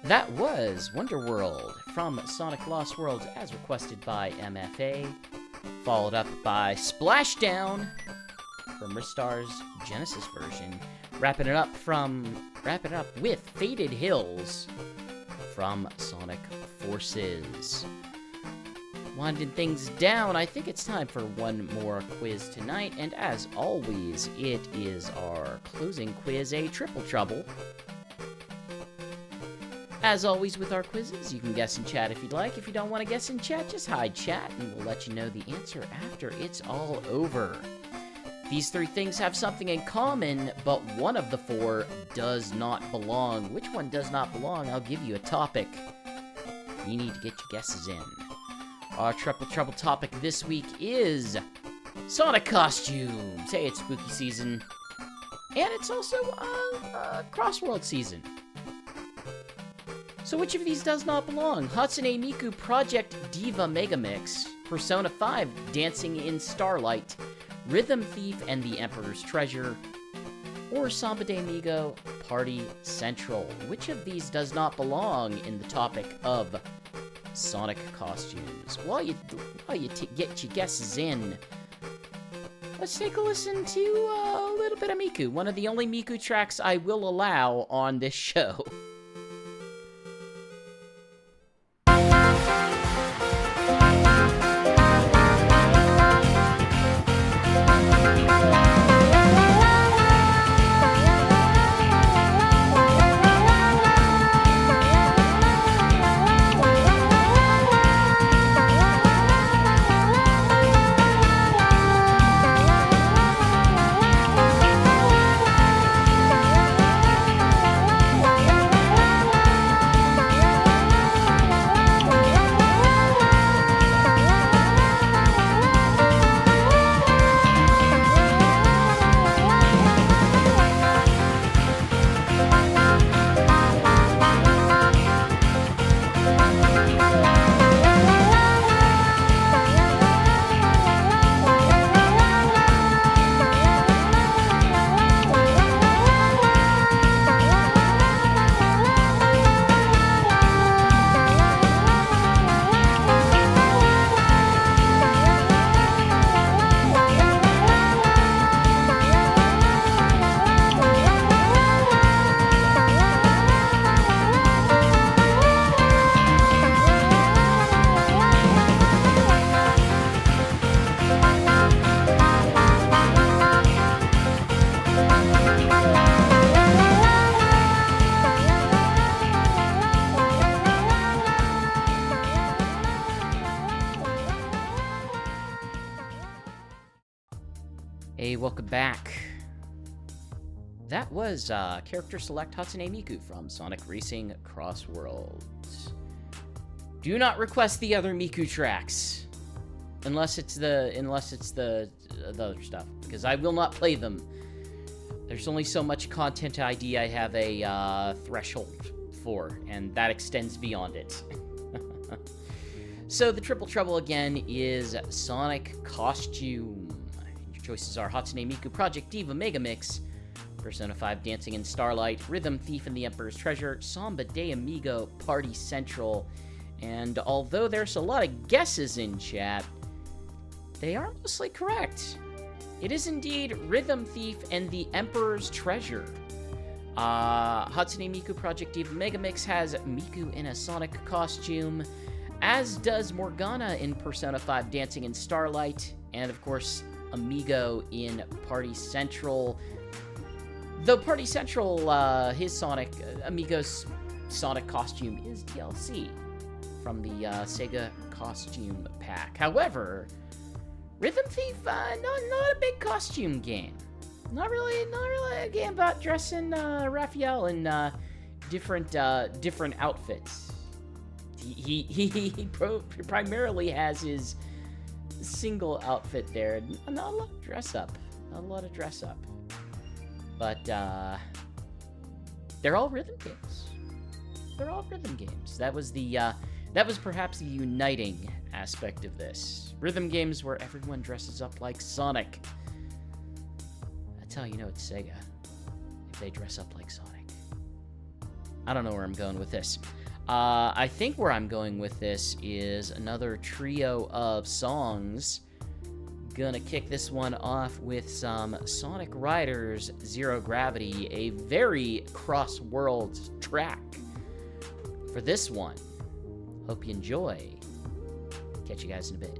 That was Wonderworld from Sonic Lost Worlds as requested by MFA, followed up by Splashdown from Ristar's Genesis version, wrapping it up with Faded Hills from Sonic Forces. Winding things down, I think it's time for one more quiz tonight, and as always, it is our closing quiz, a triple trouble. As always with our quizzes, you can guess in chat if you'd like. If you don't want to guess in chat, just hide chat, and we'll let you know the answer after it's all over. These three things have something in common, but one of the four does not belong. Which one does not belong? I'll give you a topic. You need to get your guesses in. Our triple trouble topic this week is Sonic costumes. Hey, it's spooky season, and it's also Crossworld season. So which of these does not belong? Hatsune Miku Project Diva Megamix, Persona 5 Dancing in Starlight, Rhythm Thief and the Emperor's Treasure, or Samba de Amigo Party Central? Which of these does not belong in the topic of Sonic costumes? While you get your guesses in, let's take a listen to a little bit of Miku, one of the only Miku tracks I will allow on this show. Hey, welcome back. That was Character Select Hatsune Miku from Sonic Racing Crossworlds. Do not request the other Miku tracks, unless it's the other stuff, because I will not play them. There's only so much content ID I have a threshold for, and that extends beyond it. So the triple trouble again is Sonic costume. Choices are Hatsune Miku Project Diva Megamix, Persona 5 Dancing in Starlight, Rhythm Thief and the Emperor's Treasure, Samba de Amigo Party Central, and although there's a lot of guesses in chat, they are mostly correct. It is indeed Rhythm Thief and the Emperor's Treasure. Hatsune Miku Project Diva Megamix has Miku in a Sonic costume, as does Morgana in Persona 5 Dancing in Starlight, and of course, Amigo in Party Central. Though Party Central, Amigo's Sonic costume is DLC from the SEGA costume pack. However, Rhythm Thief, not a big costume game. Not really a game about dressing Raphael in different outfits. He primarily has his single outfit there. Not a lot of dress up. But they're all rhythm games. That was perhaps the uniting aspect of this. Rhythm games where everyone dresses up like Sonic. That's how you know it's Sega. If they dress up like Sonic. I don't know where I'm going with this. I think where I'm going with this is another trio of songs. Gonna kick this one off with some Sonic Riders Zero Gravity, a very cross-world track for this one. Hope you enjoy. Catch you guys in a bit.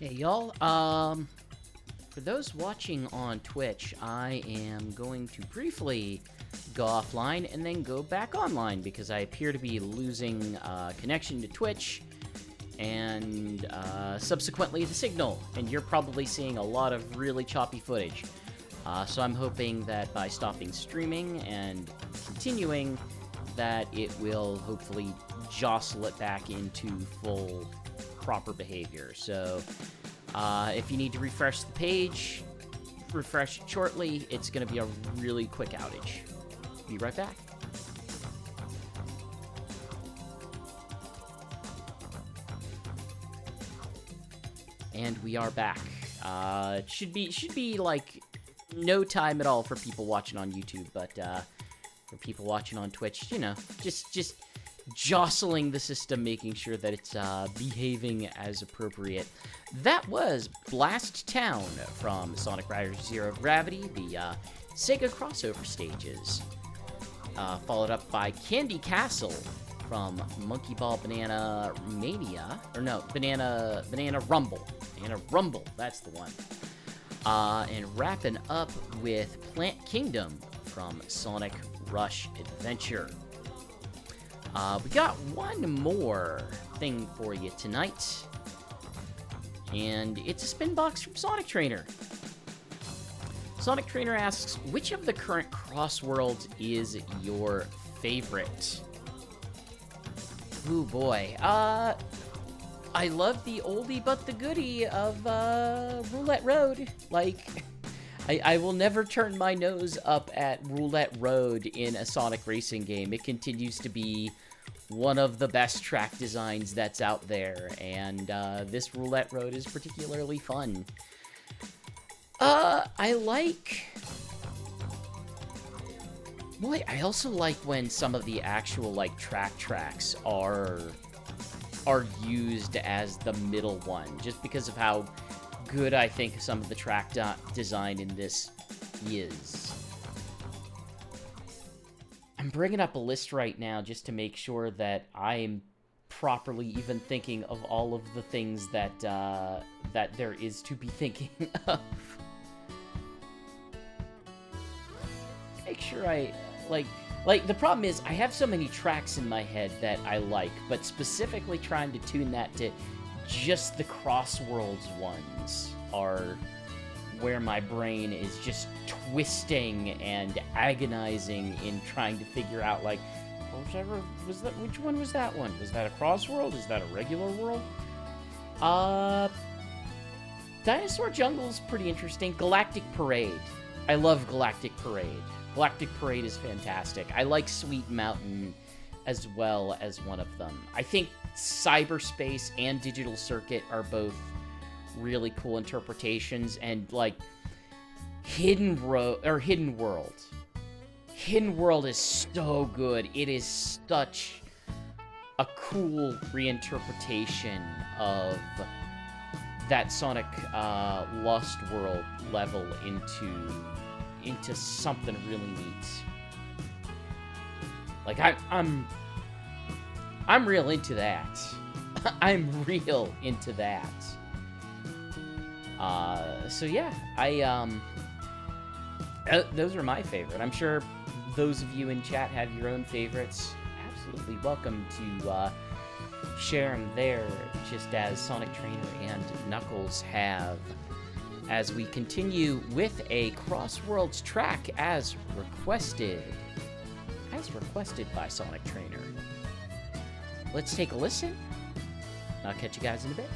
Hey y'all, for those watching on Twitch, I am going to briefly go offline and then go back online because I appear to be losing connection to Twitch and subsequently the signal, and you're probably seeing a lot of really choppy footage. So I'm hoping that by stopping streaming and continuing, that it will hopefully jostle it back into full proper behavior. So if you need to refresh the page, refresh it shortly. It's going to be a really quick outage. Be right back. And we are back. It should be like no time at all for people watching on YouTube, but for people watching on Twitch, you know, just jostling the system, making sure that it's behaving as appropriate. That was Blast Town from Sonic Riders Zero Gravity, the Sega crossover stages. Followed up by Candy Castle from Monkey Ball Banana Mania, or no, Banana Rumble. Banana Rumble, that's the one. And wrapping up with Plant Kingdom from Sonic Rush Adventure. We got one more thing for you tonight, and it's a Spinbox from Sonic Trainer. Sonic Trainer asks, which of the current Crossworlds is your favorite? Ooh boy, I love the oldie but the goodie of Roulette Road. Like, I will never turn my nose up at Roulette Road in a Sonic racing game. It continues to be one of the best track designs that's out there, and this Roulette Road is particularly fun. I also like when some of the actual, like, tracks are used as the middle one, just because of how good I think some of the track design in this is. I'm bringing up a list right now just to make sure that I am properly even thinking of all of the things that that there is to be thinking of. Make sure I like the problem is I have so many tracks in my head that I like, but specifically trying to tune that to just the Crossworlds ones are where my brain is just twisting and agonizing in trying to figure out, like, which one was that one? Was that a Crossworld? Is that a regular world? Dinosaur Jungle's pretty interesting. Galactic Parade. I love Galactic Parade. Galactic Parade is fantastic. I like Sweet Mountain as well as one of them. I think Cyberspace and Digital Circuit are both really cool interpretations, and like Hidden World. Hidden World is so good. It is such a cool reinterpretation of that Sonic Lost World level into something really neat. Like I'm real into that. I'm real into that. So yeah, those are my favorite. I'm sure those of you in chat have your own favorites. Absolutely welcome to share them there, just as Sonic Trainer and Knuckles have, as we continue with a Crossworlds track as requested by Sonic Trainer. Let's take a listen. I'll catch you guys in a bit.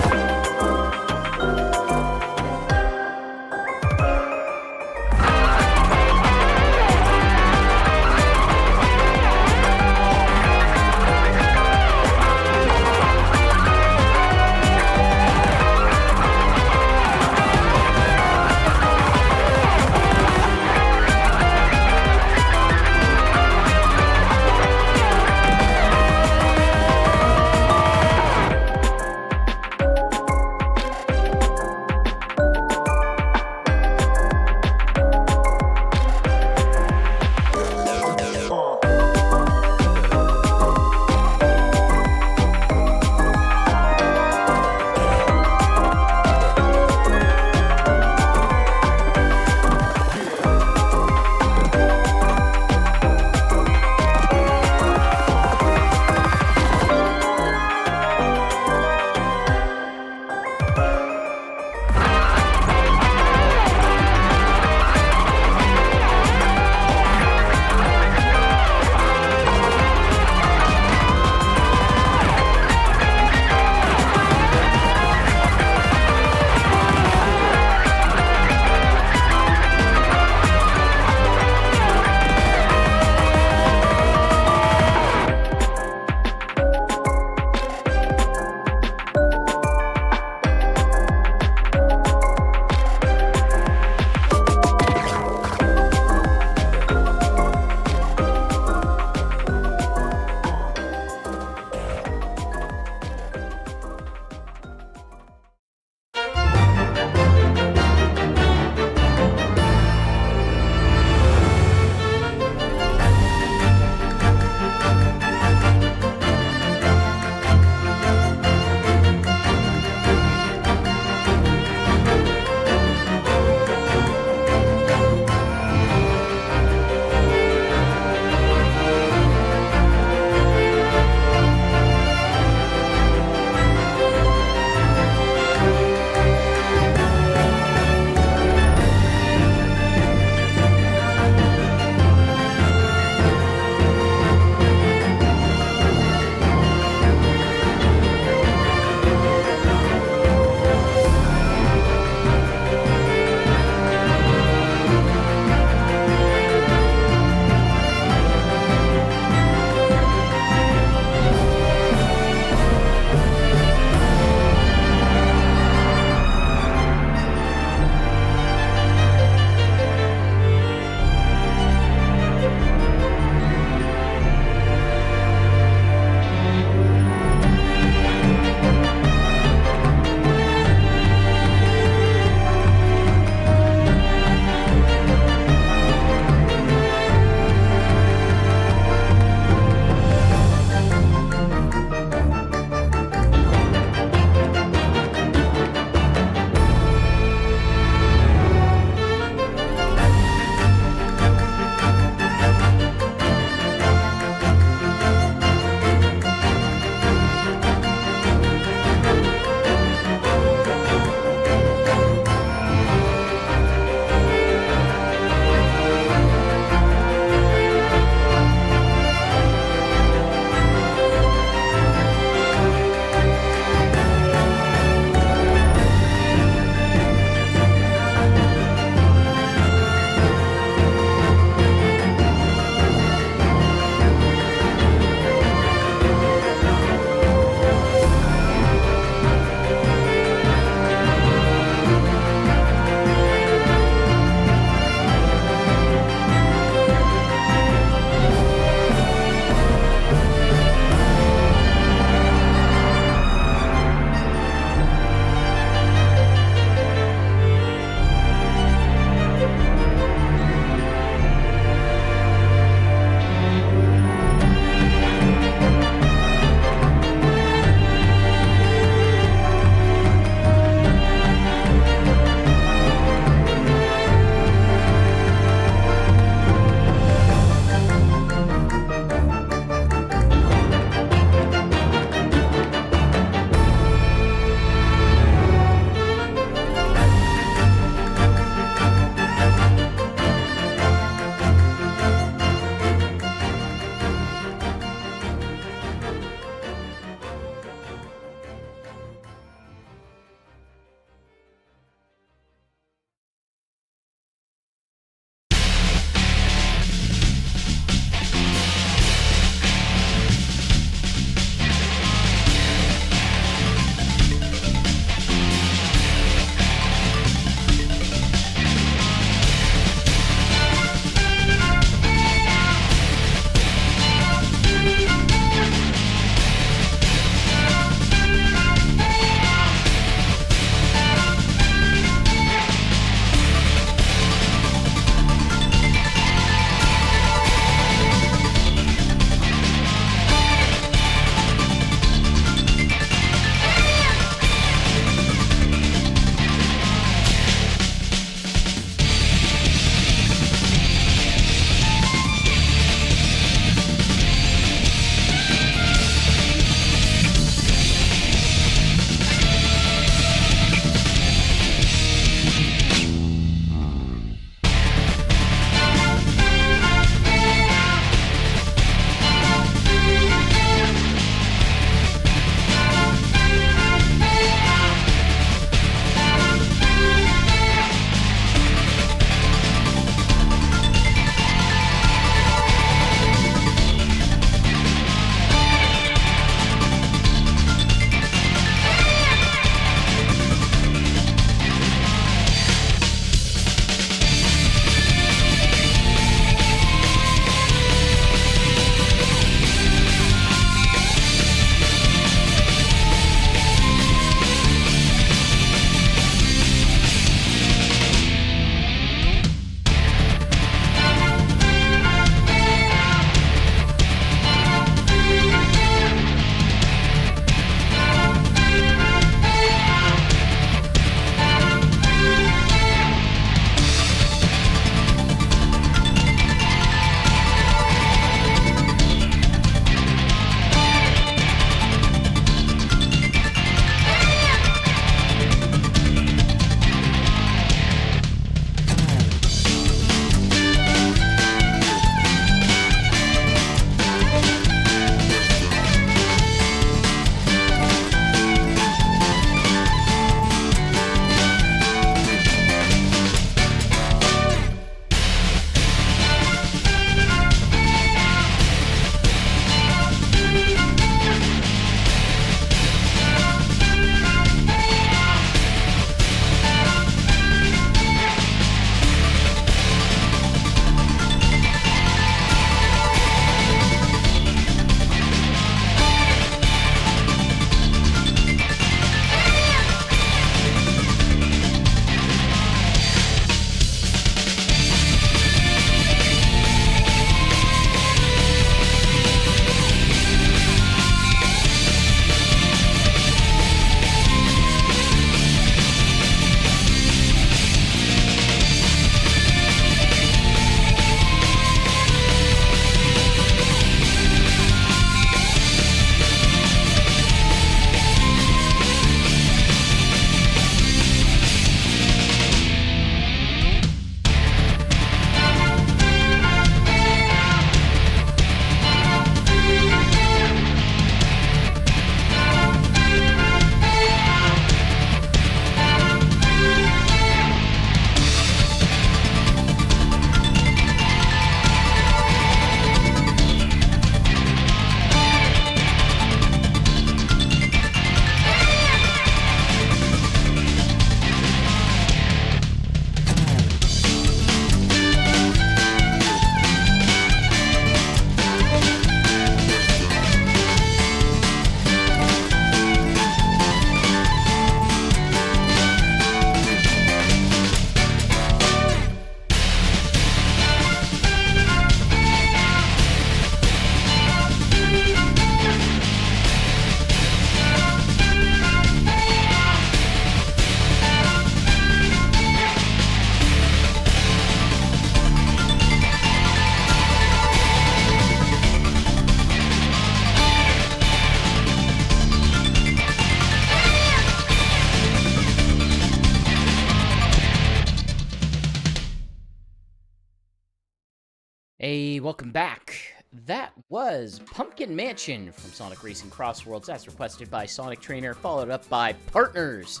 Hey, welcome back. That was Pumpkin Mansion from Sonic Racing Cross Worlds, as requested by Sonic Trainer, followed up by Partners.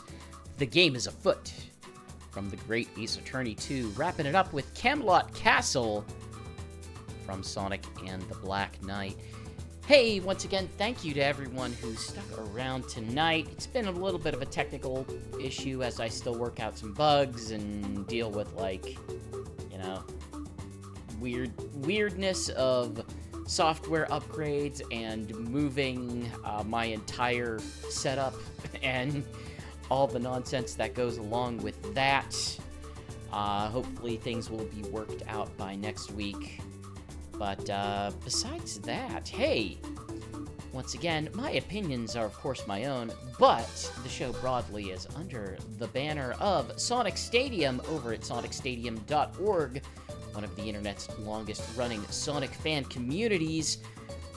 The Game is Afoot from the Great Ace Attorney 2, wrapping it up with Camelot Castle from Sonic and the Black Knight. Hey, once again, thank you to everyone who stuck around tonight. It's been a little bit of a technical issue as I still work out some bugs and deal with, like, you know, weirdness of software upgrades and moving my entire setup and all the nonsense that goes along with that. Hopefully things will be worked out by next week. But besides that, hey, once again, my opinions are of course my own, but the show broadly is under the banner of Sonic Stadium over at sonicstadium.org, one of the internet's longest-running Sonic fan communities.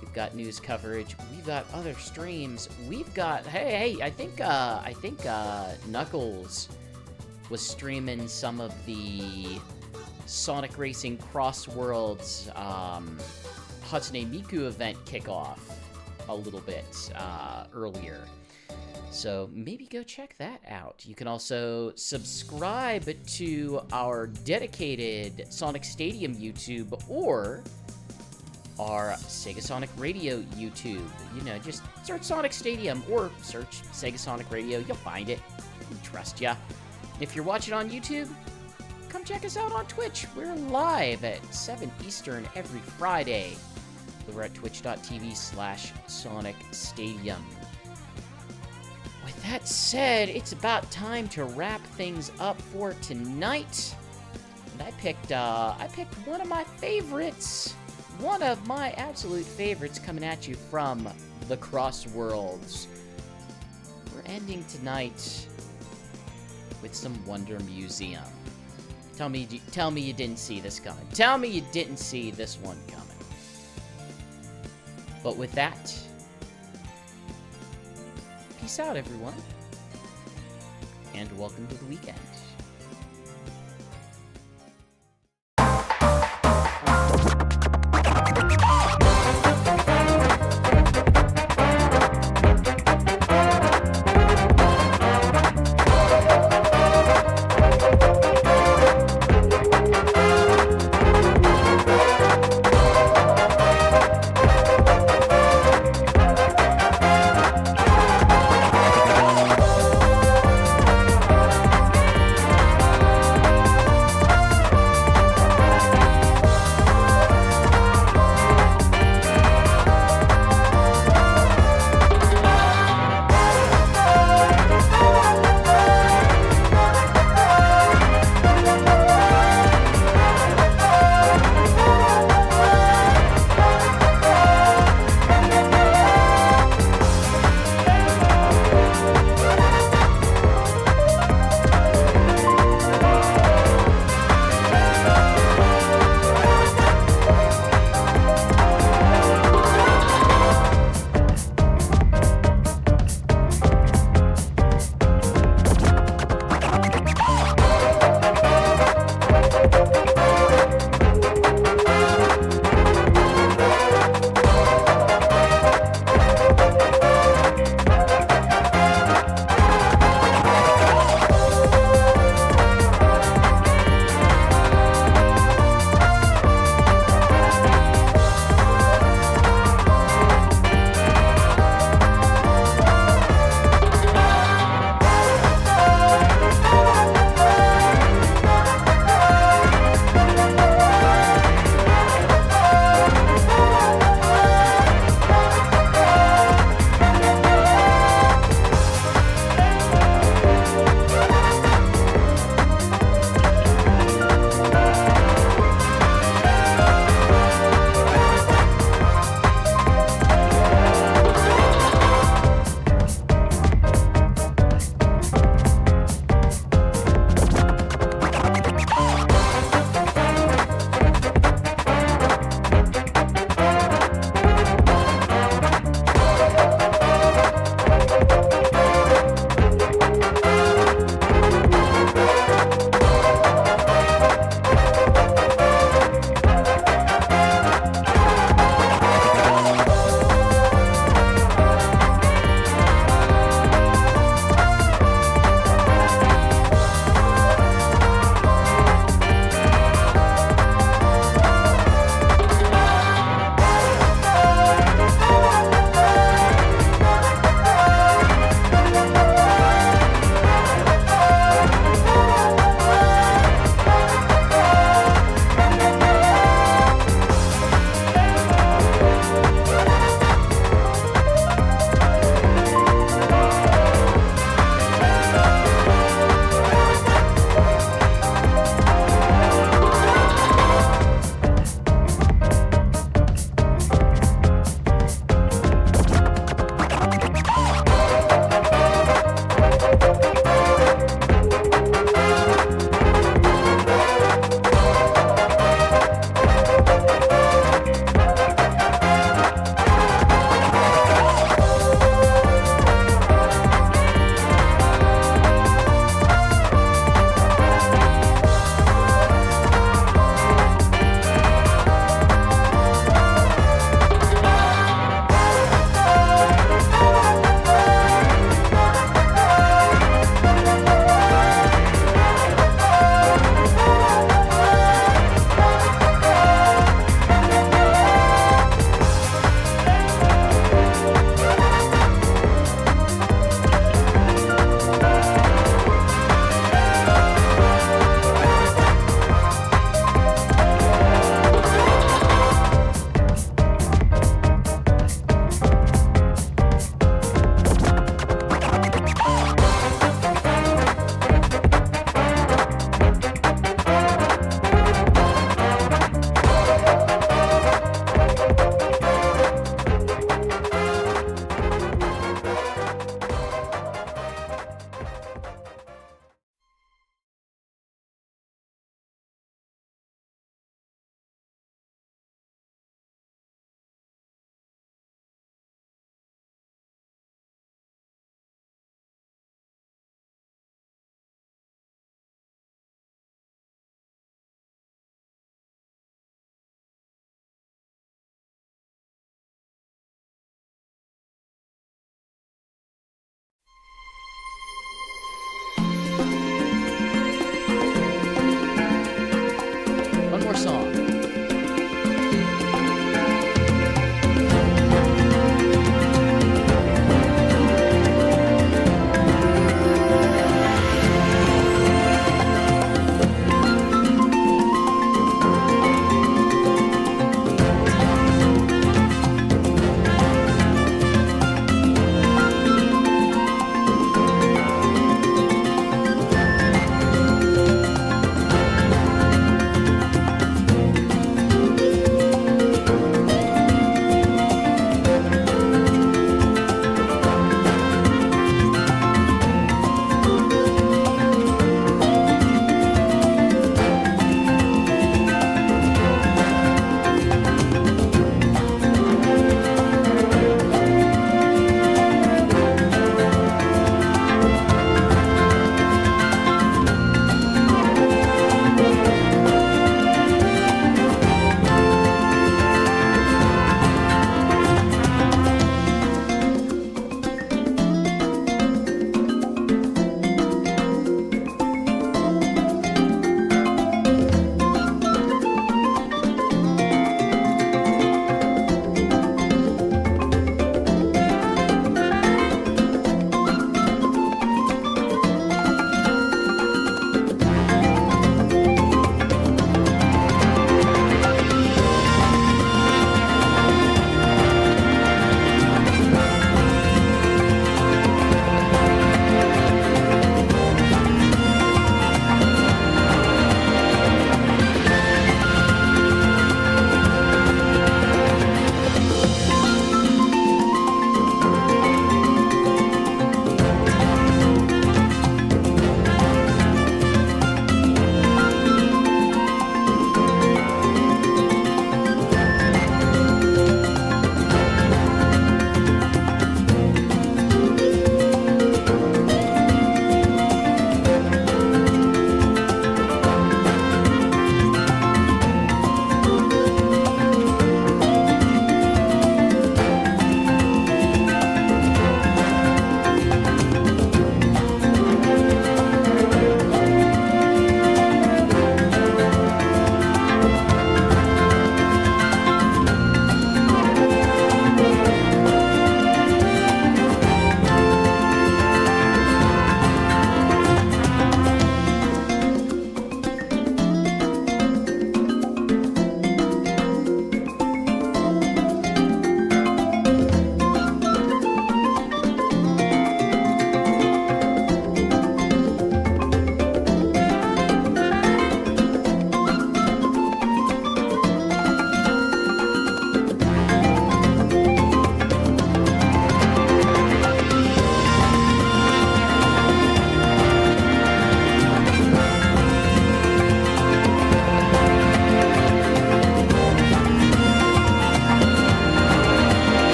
We've got news coverage. We've got other streams. We've got I think Knuckles was streaming some of the Sonic Racing Cross Worlds Hatsune Miku event kickoff a little bit earlier. So maybe go check that out. You can also subscribe to our dedicated Sonic Stadium YouTube or our Sega Sonic Radio YouTube. You know, just search Sonic Stadium or search Sega Sonic Radio. You'll find it. We trust ya. If you're watching on YouTube, come check us out on Twitch. We're live at 7 Eastern every Friday. We're at twitch.tv/Sonic Stadium. With that said, it's about time to wrap things up for tonight. And I picked one of my favorites. One of my absolute favorites coming at you from the Cross Worlds. We're ending tonight with some Wonder Museum. Tell me you didn't see this coming. Tell me you didn't see this one coming. But with that, peace out, everyone. And welcome to the weekend.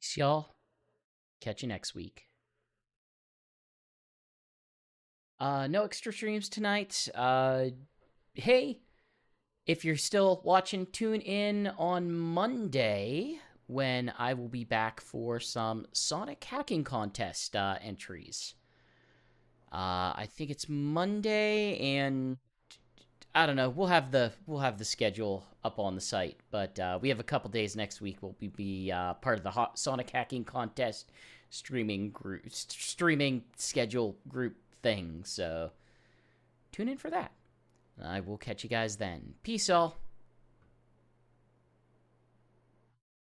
Peace, y'all. Catch you next week. No extra streams tonight. Hey, if you're still watching, tune in on Monday when I will be back for some Sonic hacking contest entries. I think it's Monday, and I don't know. We'll have the schedule up on the site, but we have a couple days next week. We'll be part of the Sonic hacking contest streaming schedule group thing. So tune in for that. I will catch you guys then. Peace, all.